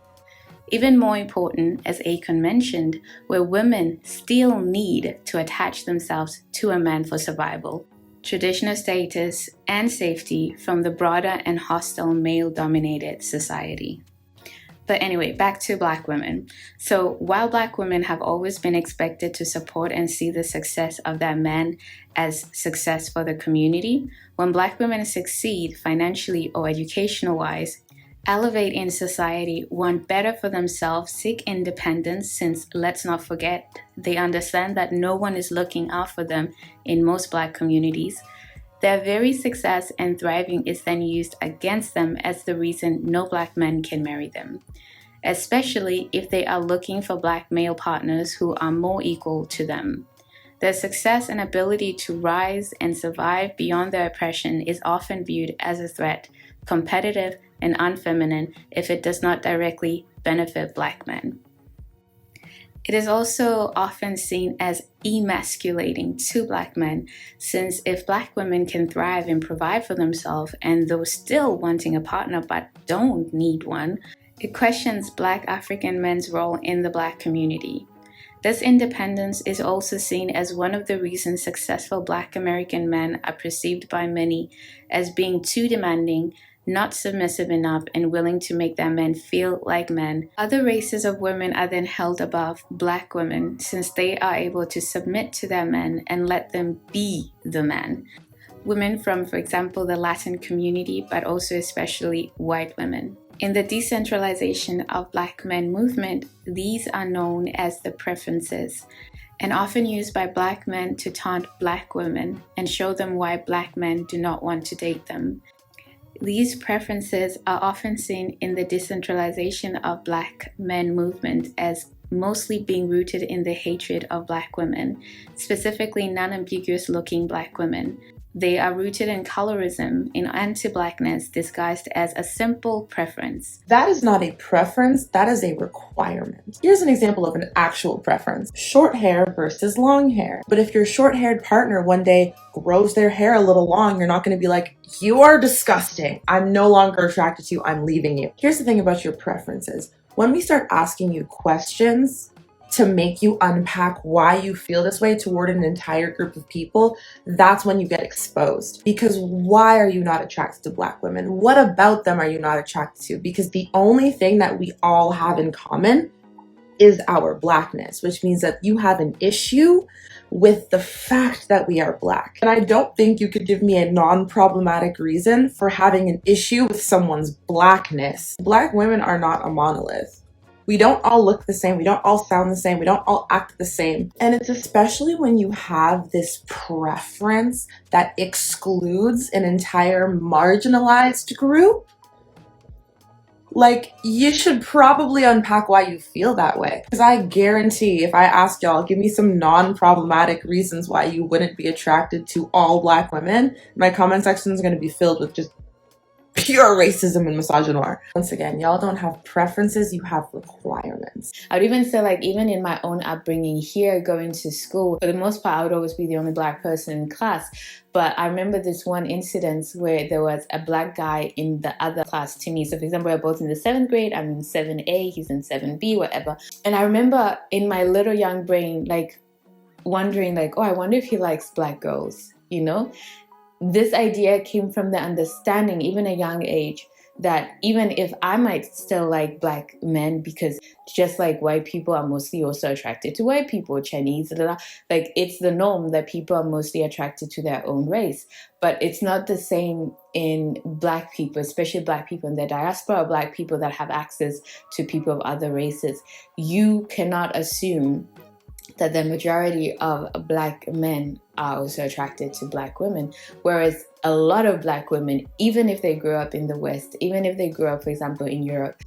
C: Even more important, as Akon mentioned, where women still need to attach themselves to a man for survival, traditional status, and safety from the broader and hostile male-dominated society. But anyway, back to Black women. So while Black women have always been expected to support and see the success of their men as success for the community, when Black women succeed financially or educational-wise, elevate in society, want better for themselves, seek independence, since let's not forget, they understand that no one is looking out for them in most Black communities, their very success and thriving is then used against them as the reason no Black men can marry them, especially if they are looking for Black male partners who are more equal to them. Their success and ability to rise and survive beyond their oppression is often viewed as a threat, competitive and unfeminine if it does not directly benefit Black men. It is also often seen as emasculating to Black men, since if Black women can thrive and provide for themselves, and though still wanting a partner but don't need one, it questions Black African men's role in the Black community. This independence is also seen as one of the reasons successful Black American men are perceived by many as being too demanding, not submissive enough, and willing to make their men feel like men. Other races of women are then held above Black women, since they are able to submit to their men and let them be the man. Women from, for example, the Latin community, but also especially white women. In the decentralization of Black men movement, these are known as the preferences, and often used by Black men to taunt Black women and show them why Black men do not want to date them. These preferences are often seen in the decentralization of Black men movement as mostly being rooted in the hatred of Black women, specifically non-ambiguous looking Black women. They are rooted in colorism, in anti-Blackness disguised as a simple preference.
M: That is not a preference, that is a requirement. Here's an example of an actual preference. Short hair versus long hair. But if your short-haired partner one day grows their hair a little long, you're not going to be like, you are disgusting. I'm no longer attracted to you. I'm leaving you. Here's the thing about your preferences. When we start asking you questions to make you unpack why you feel this way toward an entire group of people, that's when you get exposed. Because why are you not attracted to Black women? What about them are you not attracted to? Because the only thing that we all have in common is our Blackness, which means that you have an issue with the fact that we are Black. And I don't think you could give me a non-problematic reason for having an issue with someone's Blackness. Black women are not a monolith. We don't all look the same. We don't all sound the same. We don't all act the same. And it's especially when you have this preference that excludes an entire marginalized group. Like, you should probably unpack why you feel that way. Because I guarantee if I asked y'all, give me some non-problematic reasons why you wouldn't be attracted to all Black women, my comment section is going to be filled with just pure racism and misogynoir. Once again, y'all don't have preferences, you have requirements.
B: I would even say, like, even in my own upbringing here, going to school, for the most part, I would always be the only Black person in class. But I remember this one incident where there was a Black guy in the other class to me. So, for example, we're both in the 7th grade. I'm in 7A, he's in 7B, whatever. And I remember in my little young brain, like, wondering, like, oh, I wonder if he likes Black girls, you know? This idea came from the understanding, even at a young age, that even if I might still like Black men, because just like white people are mostly also attracted to white people, Chinese, like it's the norm that people are mostly attracted to their own race. But it's not the same in Black people, especially Black people in the diaspora, or Black people that have access to people of other races. You cannot assume that the majority of Black men are also attracted to Black women, whereas a lot of Black women, even if they grew up in the West, even if they grew up, for example, in Europe,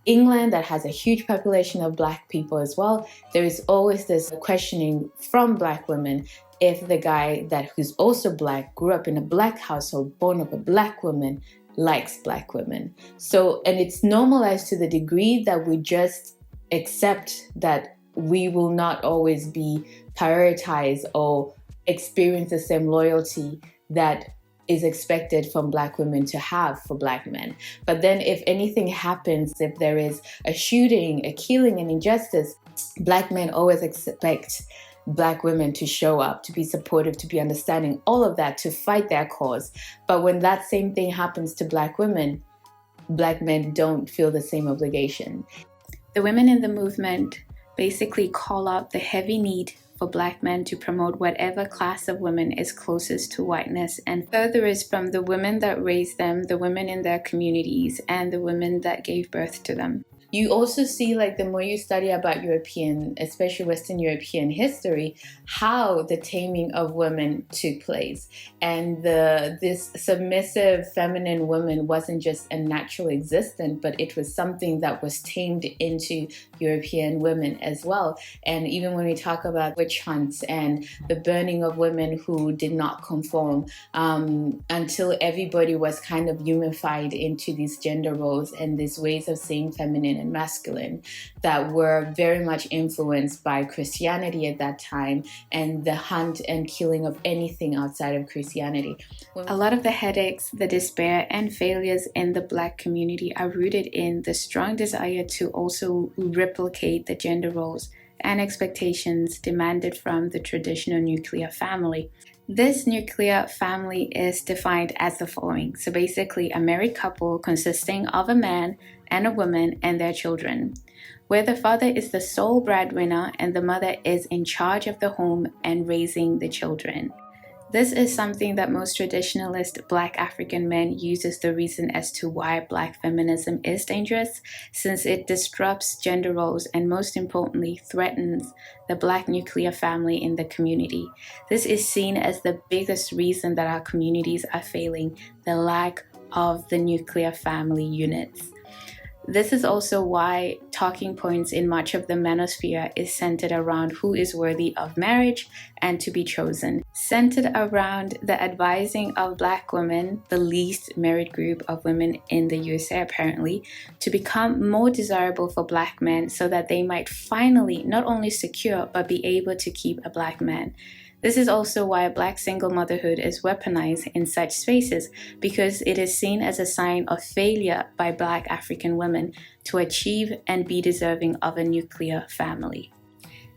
B: England, that has a huge population of Black people as well, there is always this questioning from Black women if the guy who's also Black, grew up in a Black household, born of a Black woman, likes Black women. So, and it's normalized to the degree that we just accept that we will not always be prioritized or experience the same loyalty that is expected from Black women to have for Black men. But then if anything happens, if there is a shooting, a killing, an injustice, Black men always expect Black women to show up, to be supportive, to be understanding, all of that, to fight their cause. But when that same thing happens to Black women, Black men don't feel the same obligation.
C: The women in the movement basically call out the heavy need for Black men to promote whatever class of women is closest to whiteness, and further is from the women that raised them, the women in their communities, and the women that gave birth to them.
B: You also see, like, the more you study about European, especially Western European history, how the taming of women took place. And this submissive feminine woman wasn't just a natural existence, but it was something that was tamed into European women as well. And even when we talk about witch hunts and the burning of women who did not conform, until everybody was kind of unified into these gender roles and these ways of seeing feminine and masculine that were very much influenced by Christianity at that time and the hunt and killing of anything outside of Christianity.
C: A lot of the headaches, the despair, and failures in the Black community are rooted in the strong desire to also replicate the gender roles and expectations demanded from the traditional nuclear family. This nuclear family is defined as the following. So basically, a married couple consisting of a man and a woman and their children, where the father is the sole breadwinner and the mother is in charge of the home and raising the children. This is something that most traditionalist Black African men use as the reason as to why Black feminism is dangerous, since it disrupts gender roles and, most importantly, threatens the Black nuclear family in the community. This is seen as the biggest reason that our communities are failing, the lack of the nuclear family units. This is also why talking points in much of the Manosphere is centered around who is worthy of marriage and to be chosen, centered around the advising of Black women, the least married group of women in the USA apparently, to become more desirable for Black men so that they might finally not only secure but be able to keep a Black man. This is also why Black single motherhood is weaponized in such spaces, because it is seen as a sign of failure by Black African women to achieve and be deserving of a nuclear family.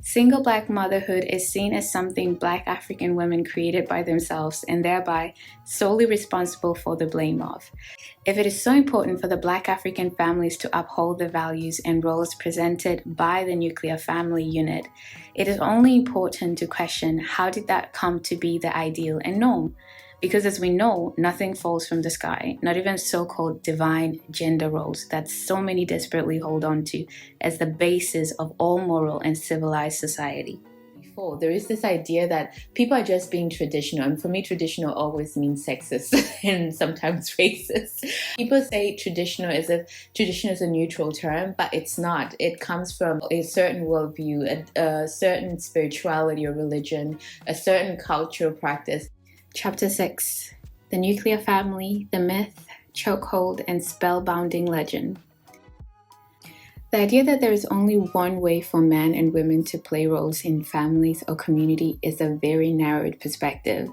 C: Single Black motherhood is seen as something Black African women created by themselves and thereby solely responsible for the blame of. If it is so important for the Black African families to uphold the values and roles presented by the nuclear family unit, it is only important to question how did that come to be the ideal and norm? Because as we know, nothing falls from the sky, not even so-called divine gender roles that so many desperately hold on to as the basis of all moral and civilized society. There is this idea that people are just being traditional, and for me traditional always means sexist and sometimes racist. People say traditional as if tradition is a neutral term, but it's not. It comes from a certain worldview, a certain spirituality or religion, a certain cultural practice. Chapter 6. The Nuclear Family, the Myth, Chokehold, and Spellbinding Legend. The idea that there is only one way for men and women to play roles in families or community is a very narrowed perspective,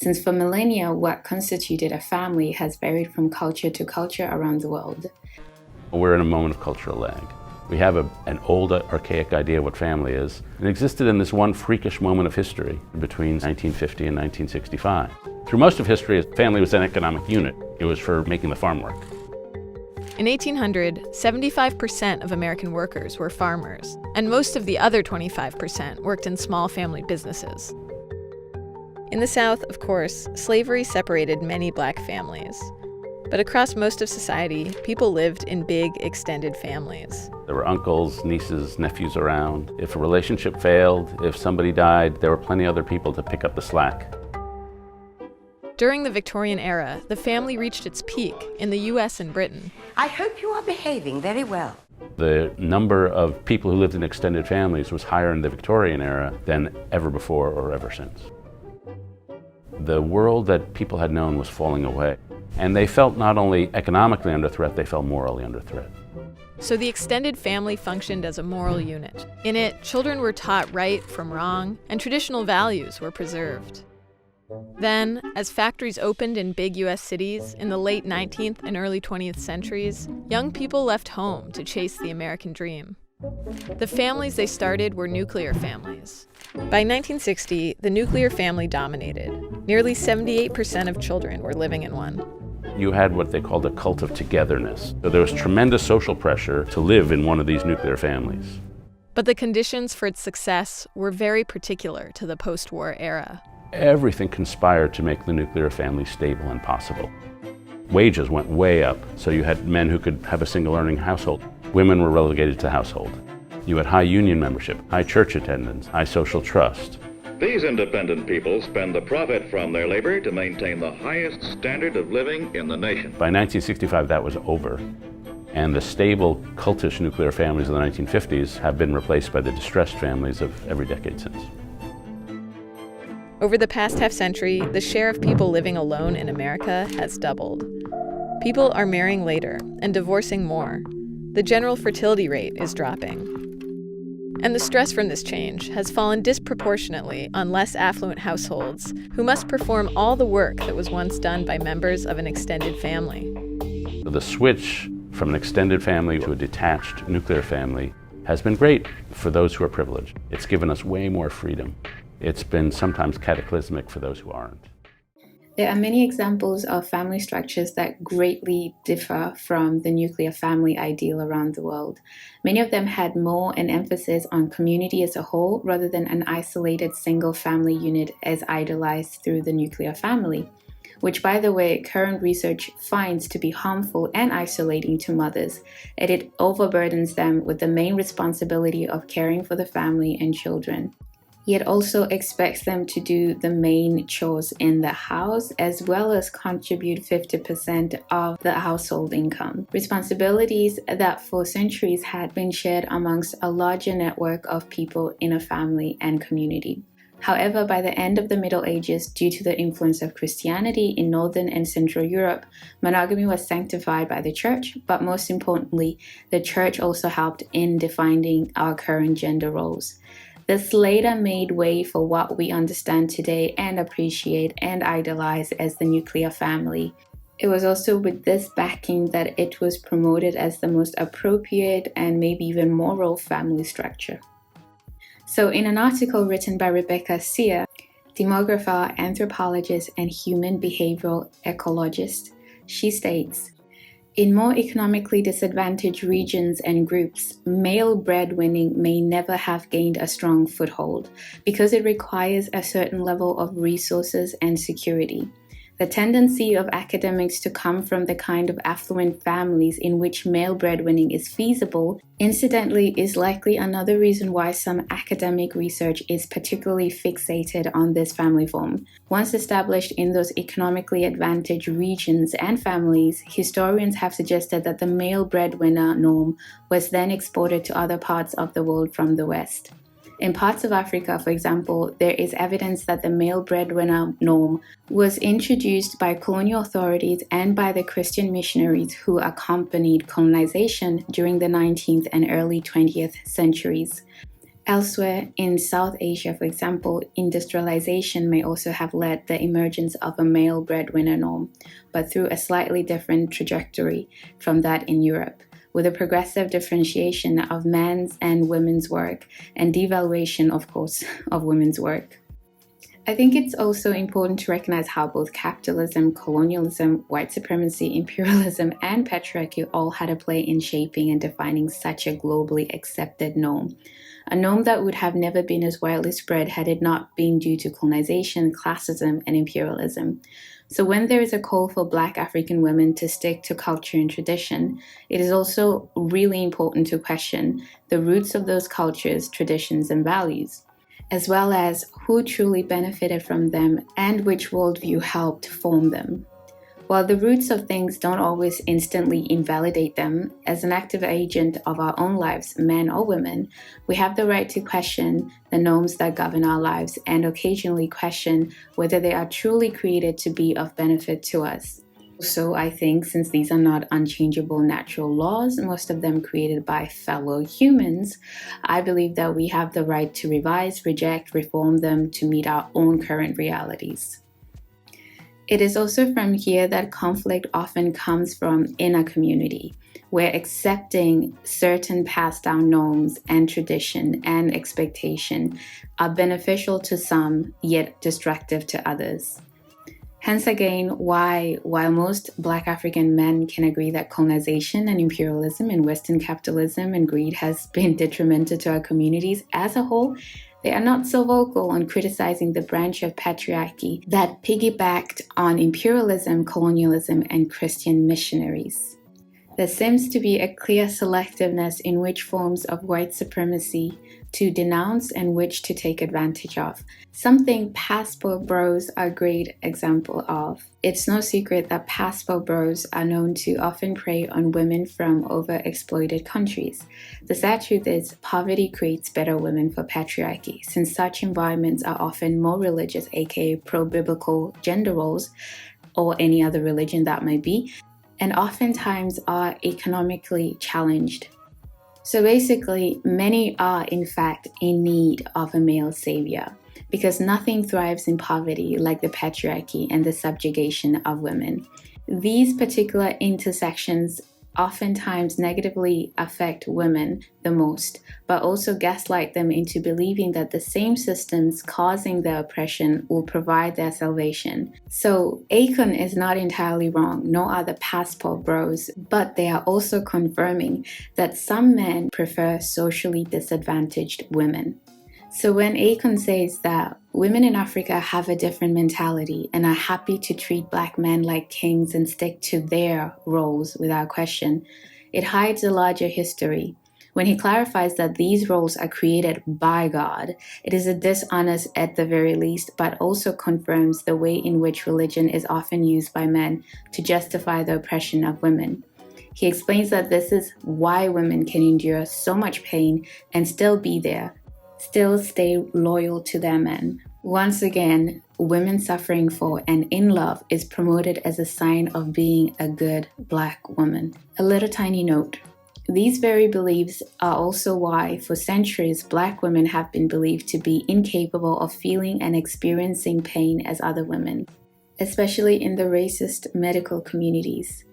C: since for millennia what constituted a family has varied from culture to culture around the world.
N: We're in a moment of cultural lag. We have an old, archaic idea of what family is. It existed in this one freakish moment of history between 1950 and 1965. Through most of history, family was an economic unit. It was for making the farm work.
O: In 1800, 75% of American workers were farmers, and most of the other 25% worked in small family businesses. In the South, of course, slavery separated many Black families. But across most of society, people lived in big, extended families.
N: There were uncles, nieces, nephews around. If a relationship failed, if somebody died, there were plenty of other people to pick up the slack.
O: During the Victorian era, the family reached its peak in the US and Britain.
P: I hope you are behaving very well.
N: The number of people who lived in extended families was higher in the Victorian era than ever before or ever since. The world that people had known was falling away. And they felt not only economically under threat, they felt morally under threat.
O: So the extended family functioned as a moral unit. In it, children were taught right from wrong, and traditional values were preserved. Then, as factories opened in big US cities in the late 19th and early 20th centuries, young people left home to chase the American dream. The families they started were nuclear families. By 1960, the nuclear family dominated. Nearly 78% of children were living in one.
N: You had what they called a cult of togetherness. So there was tremendous social pressure to live in one of these nuclear families.
O: But the conditions for its success were very particular to the post-war era.
N: Everything conspired to make the nuclear family stable and possible. Wages went way up, so you had men who could have a single earning household. Women were relegated to household. You had high union membership, high church attendance, high social trust.
Q: These independent people spend the profit from their labor to maintain the highest standard of living in the nation.
N: By 1965, that was over. And the stable, cultish nuclear families of the 1950s have been replaced by the distressed families of every decade since.
O: Over the past half-century, the share of people living alone in America has doubled. People are marrying later and divorcing more. The general fertility rate is dropping. And the stress from this change has fallen disproportionately on less affluent households who must perform all the work that was once done by members of an extended family.
N: So the switch from an extended family to a detached nuclear family has been great for those who are privileged. It's given us way more freedom. It's been sometimes cataclysmic for those who aren't.
C: There are many examples of family structures that greatly differ from the nuclear family ideal around the world. Many of them had more an emphasis on community as a whole rather than an isolated single family unit as idolized through the nuclear family, which, by the way, current research finds to be harmful and isolating to mothers, and it overburdens them with the main responsibility of caring for the family and children. Yet also expects them to do the main chores in the house as well as contribute 50% of the household income. Responsibilities that for centuries had been shared amongst a larger network of people in a family and community. However, by the end of the Middle Ages, due to the influence of Christianity in Northern and Central Europe, monogamy was sanctified by the church, but most importantly, the church also helped in defining our current gender roles. This later made way for what we understand today and appreciate and idolize as the nuclear family. It was also with this backing that it was promoted as the most appropriate and maybe even moral family structure. So in an article written by Rebecca Sear, demographer, anthropologist, and human behavioral ecologist, she states, in more economically disadvantaged regions and groups, male breadwinning may never have gained a strong foothold because it requires a certain level of resources and security. The tendency of academics to come from the kind of affluent families in which male breadwinning is feasible, incidentally, is likely another reason why some academic research is particularly fixated on this family form. Once established in those economically advantaged regions and families, historians have suggested that the male breadwinner norm was then exported to other parts of the world from the West. In parts of Africa, for example, there is evidence that the male breadwinner norm was introduced by colonial authorities and by the Christian missionaries who accompanied colonization during the 19th and early 20th centuries. Elsewhere, in South Asia, for example, industrialization may also have led the emergence of a male breadwinner norm, but through a slightly different trajectory from that in Europe, with a progressive differentiation of men's and women's work and devaluation, of course, of women's work. I think it's also important to recognize how both capitalism, colonialism, white supremacy, imperialism, and patriarchy all had a play in shaping and defining such a globally accepted norm. A norm that would have never been as widely spread had it not been due to colonization, classism, and imperialism. So when there is a call for Black African women to stick to culture and tradition, it is also really important to question the roots of those cultures, traditions, and values, as well as who truly benefited from them and which worldview helped form them. While the roots of things don't always instantly invalidate them, as an active agent of our own lives, men or women, we have the right to question the norms that govern our lives and occasionally question whether they are truly created to be of benefit to us. So I think since these are not unchangeable natural laws, most of them created by fellow humans, I believe that we have the right to revise, reject, reform them to meet our own current realities.
B: It is also from here that conflict often comes from in a community, where accepting certain passed down norms and tradition and expectation are beneficial to some, yet destructive to others. Hence again, why, while most Black African men can agree that colonization and imperialism and Western capitalism and greed has been detrimental to our communities as a whole, they are not so vocal on criticizing the branch of patriarchy that piggybacked on imperialism, colonialism, and Christian missionaries. There seems to be a clear selectiveness in which forms of white supremacy to denounce and which to take advantage of. Something passport bros are a great example of. It's no secret that passport bros are known to often prey on women from overexploited countries. The sad truth is, poverty creates better women for patriarchy, since such environments are often more religious, aka pro-biblical gender roles, or any other religion that might be, and oftentimes are economically challenged. So basically, many are in fact in need of a male savior, because nothing thrives in poverty like the patriarchy and the subjugation of women. These particular intersections oftentimes negatively affect women the most, but also gaslight them into believing that the same systems causing their oppression will provide their salvation. So Akon is not entirely wrong, nor are the passport bros, but they are also confirming that some men prefer socially disadvantaged women. So when Akon says that women in Africa have a different mentality and are happy to treat Black men like kings and stick to their roles without question, it hides a larger history. When he clarifies that these roles are created by God, it is a dishonest at the very least, but also confirms the way in which religion is often used by men to justify the oppression of women. He explains that this is why women can endure so much pain and still be there, still stay loyal to their men. Once again, women suffering for and in love is promoted as a sign of being a good Black woman. A little tiny note. These very beliefs are also why, for centuries, Black women have been believed to be incapable of feeling and experiencing pain as other women, especially in the racist medical communities.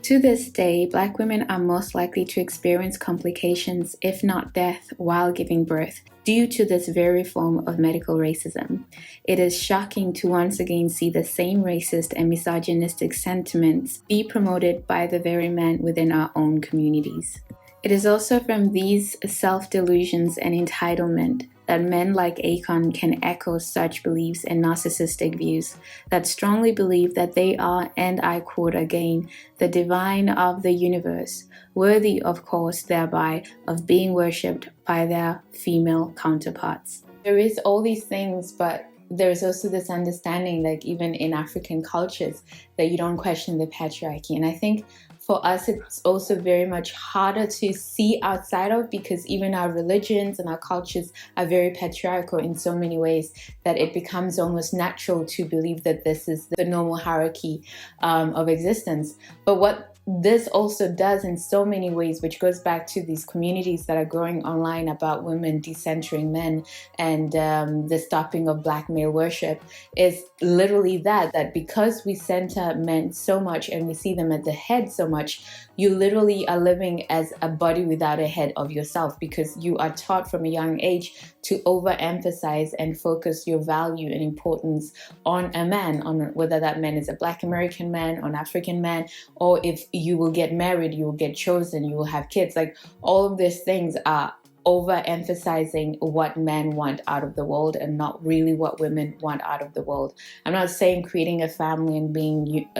B: To this day, Black women are most likely to experience complications, if not death, while giving birth, due to this very form of medical racism. It is shocking to once again see the same racist and misogynistic sentiments be promoted by the very men within our own communities. It is also from these self-delusions and entitlement that men like Akon can echo such beliefs and narcissistic views that strongly believe that they are, and I quote again, the divine of the universe, worthy of course thereby of being worshipped by their female counterparts. There is all these things, but there's also this understanding, like even in African cultures, that you don't question the patriarchy. And I think for us, it's also very much harder to see outside of, because even our religions and our cultures are very patriarchal in so many ways that it becomes almost natural to believe that this is the normal hierarchy of existence. But what this also does in so many ways, which goes back to these communities that are growing online about women decentering men and the stopping of Black male worship, is literally that because we center men so much and we see them at the head so much, you literally are living as a body without a head of yourself, because you are taught from a young age to overemphasize and focus your value and importance on a man, on whether that man is a Black American man, or an African man, or if you will get married, you will get chosen, you will have kids. Like, all of these things are overemphasizing what men want out of the world and not really what women want out of the world. I'm not saying creating a family and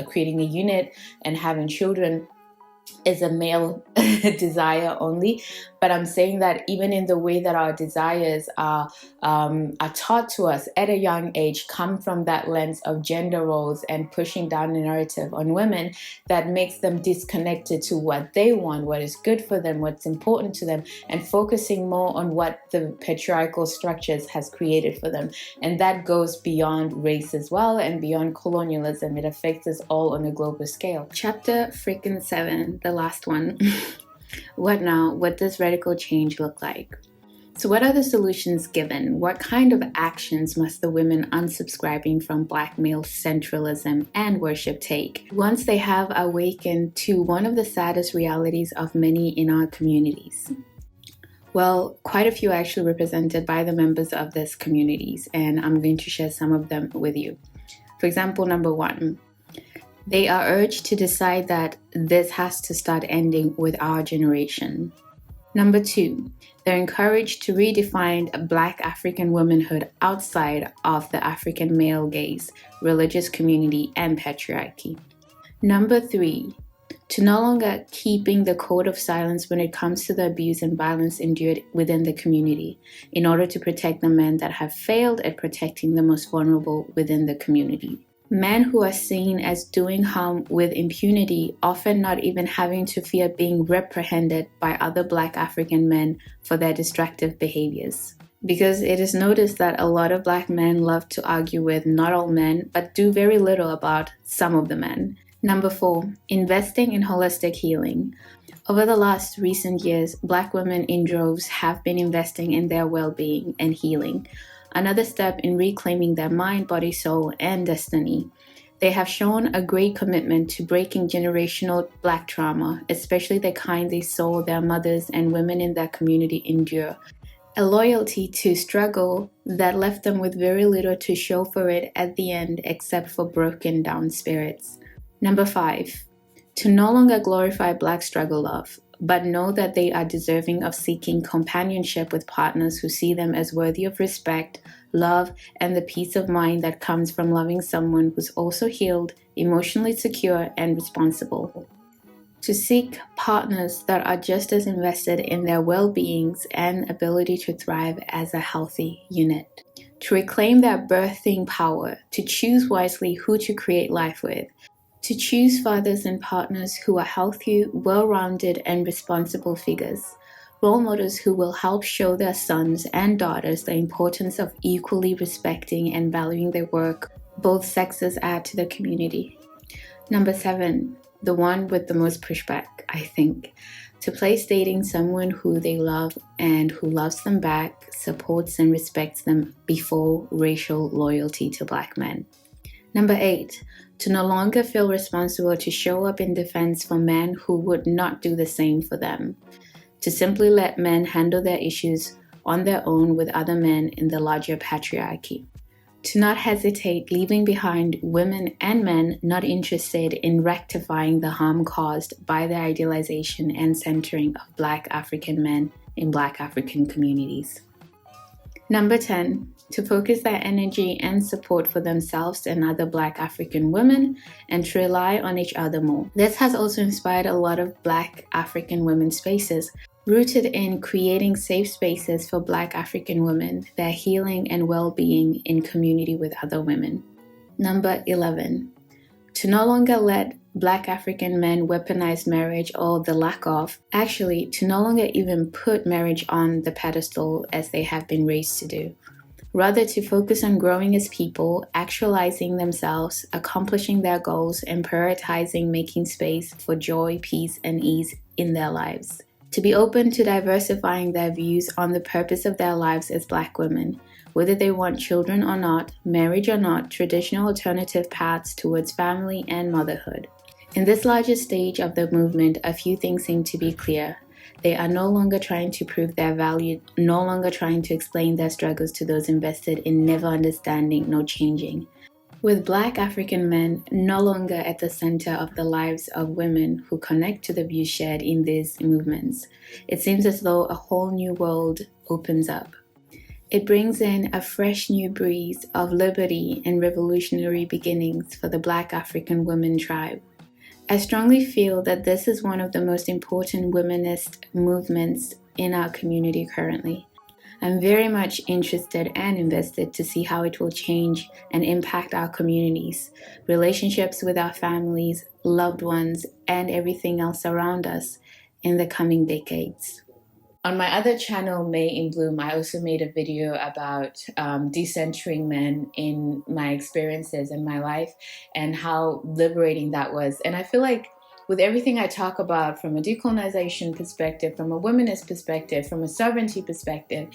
B: creating a unit and having children is a male desire only, but I'm saying that even in the way that our desires are taught to us at a young age, come from that lens of gender roles and pushing down the narrative on women that makes them disconnected to what they want, what is good for them, what's important to them, and focusing more on what the patriarchal structures has created for them. And that goes beyond race as well and beyond colonialism. It affects us all on a global scale. Chapter freaking 7, the last one. What now? What does radical change look like? So what are the solutions given? What kind of actions must the women unsubscribing from black male centralism and worship take once they have awakened to one of the saddest realities of many in our communities? Well, quite a few are actually represented by the members of these communities, and I'm going to share some of them with you. For example, number 1, they are urged to decide that this has to start ending with our generation. Number 2, they're encouraged to redefine Black African womanhood outside of the African male gaze, religious community, and patriarchy. Number 3, to no longer keeping the code of silence when it comes to the abuse and violence endured within the community, in order to protect the men that have failed at protecting the most vulnerable within the community. Men who are seen as doing harm with impunity, often not even having to fear being reprehended by other Black African men for their destructive behaviors. Because it is noticed that a lot of Black men love to argue with not all men, but do very little about some of the men. Number 4, investing in holistic healing. Over the last recent years, Black women in droves have been investing in their well-being and healing. Another step in reclaiming their mind, body, soul, and destiny. They have shown a great commitment to breaking generational Black trauma, especially the kind they saw their mothers and women in their community endure. A loyalty to struggle that left them with very little to show for it at the end except for broken down spirits. Number 5, to no longer glorify Black struggle love, but know that they are deserving of seeking companionship with partners who see them as worthy of respect, love, and the peace of mind that comes from loving someone who's also healed, emotionally secure, and responsible. To seek partners that are just as invested in their well-beings and ability to thrive as a healthy unit. To reclaim their birthing power, to choose wisely who to create life with. To choose fathers and partners who are healthy, well-rounded, and responsible figures. Role models who will help show their sons and daughters the importance of equally respecting and valuing their work both sexes add to the community. Number 7, the one with the most pushback, I think. To place dating someone who they love and who loves them back, supports and respects them before racial loyalty to Black men. Number 8, to no longer feel responsible to show up in defense for men who would not do the same for them. To simply let men handle their issues on their own with other men in the larger patriarchy. To not hesitate leaving behind women and men not interested in rectifying the harm caused by the idealization and centering of Black African men in Black African communities. Number 10, to focus their energy and support for themselves and other Black African women and to rely on each other more. This has also inspired a lot of Black African women spaces, rooted in creating safe spaces for Black African women, their healing and well-being in community with other women. Number 11, to no longer let Black African men weaponize marriage or the lack of, actually to no longer even put marriage on the pedestal as they have been raised to do. Rather to focus on growing as people, actualizing themselves, accomplishing their goals, and prioritizing making space for joy, peace, and ease in their lives. To be open to diversifying their views on the purpose of their lives as Black women, whether they want children or not, marriage or not, traditional alternative paths towards family and motherhood. In this larger stage of the movement, a few things seem to be clear. They are no longer trying to prove their value, no longer trying to explain their struggles to those invested in never understanding nor changing. With Black African men no longer at the center of the lives of women who connect to the views shared in these movements, it seems as though a whole new world opens up. It brings in a fresh new breeze of liberty and revolutionary beginnings for the Black African women tribe. I strongly feel that this is one of the most important womanist movements in our community currently. I'm very much interested and invested to see how it will change and impact our communities, relationships with our families, loved ones, and everything else around us in the coming decades. On my other channel, May in Bloom, I also made a video about decentering men in my experiences in my life and how liberating that was. And I feel like with everything I talk about from a decolonization perspective, from a womanist perspective, from a sovereignty perspective,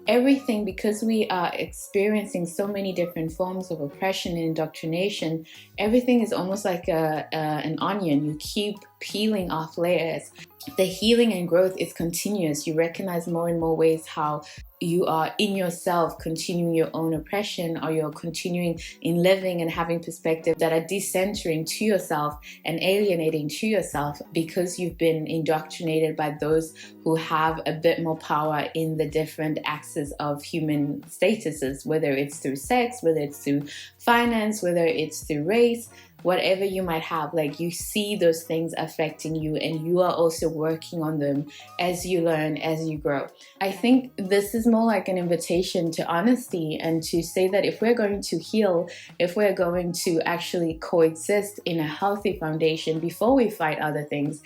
B: everything, because we are experiencing so many different forms of oppression and indoctrination, everything is almost like an onion. You keep peeling off layers. The healing and growth is continuous. You recognize more and more ways how you are in yourself continuing your own oppression, or you're continuing in living and having perspectives that are decentering to yourself and alienating to yourself because you've been indoctrinated by those who have a bit more power in the different axes of human statuses, whether it's through sex, whether it's through finance, whether it's through race. Whatever you might have, like, you see those things affecting you, and you are also working on them as you learn, as you grow. I think this is more like an invitation to honesty, and to say that if we're going to heal, if we're going to actually coexist in a healthy foundation before we fight other things,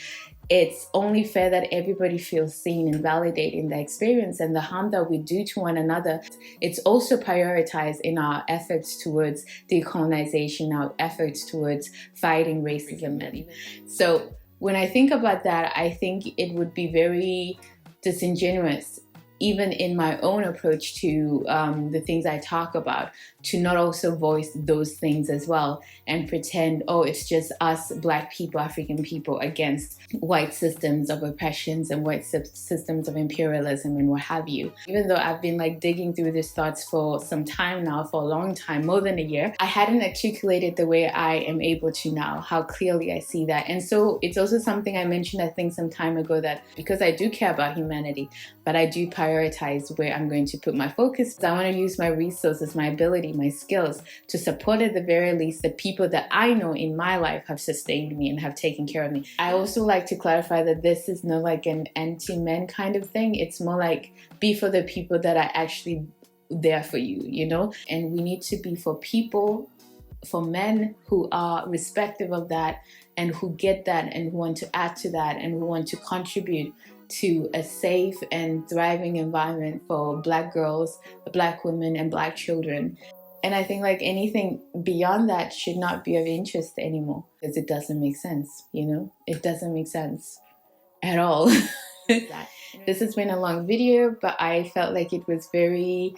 B: it's only fair that everybody feels seen and validated in their experience, and the harm that we do to one another, it's also prioritized in our efforts towards decolonization, our efforts towards fighting racism. So when I think about that, I think it would be very disingenuous, even in my own approach to the things I talk about, to not also voice those things as well and pretend, oh, it's just us Black people, African people against white systems of oppressions and white systems of imperialism and what have you. Even though I've been like digging through these thoughts for some time now, for a long time, more than a year, I hadn't articulated the way I am able to now, how clearly I see that. And so it's also something I mentioned, I think, some time ago, that because I do care about humanity, but I do prioritize where I'm going to put my focus. I want to use my resources, my ability, my skills to support, at the very least, the people that I know in my life have sustained me and have taken care of me. I also like to clarify that this is not like an anti-men kind of thing. It's more like, be for the people that are actually there for you, you know? And we need to be for people, for men who are respective of that and who get that and who want to add to that and who want to contribute to a safe and thriving environment for Black girls, Black women, and Black children. And I think like anything beyond that should not be of interest anymore, because it doesn't make sense, you know? It doesn't make sense at all. This has been a long video, but I felt like it was very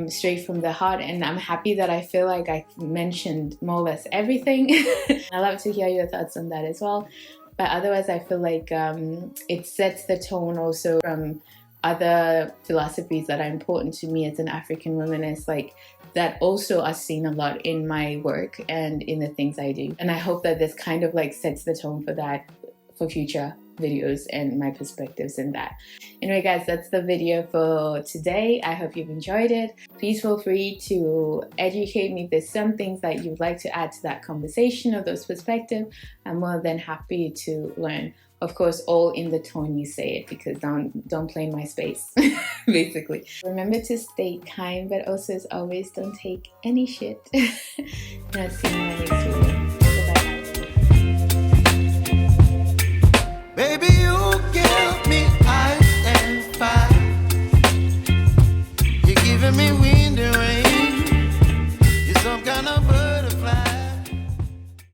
B: straight from the heart, and I'm happy that I feel like I mentioned more or less everything. I'd love to hear your thoughts on that as well. But otherwise, I feel like it sets the tone also from other philosophies that are important to me as an African womanist, like that also are seen a lot in my work and in the things I do. And I hope that this kind of like sets the tone for that, for future videos and my perspectives in that. Anyway guys, that's the video for today. I hope you've enjoyed it. Please feel free to educate me if there's some things that you'd like to add to that conversation or those perspectives. I'm more than happy to learn. Of course, all in the tone you say it, because don't play my space, basically. Remember to stay kind, but also as always, don't take any shit. And I'll see you in my next video.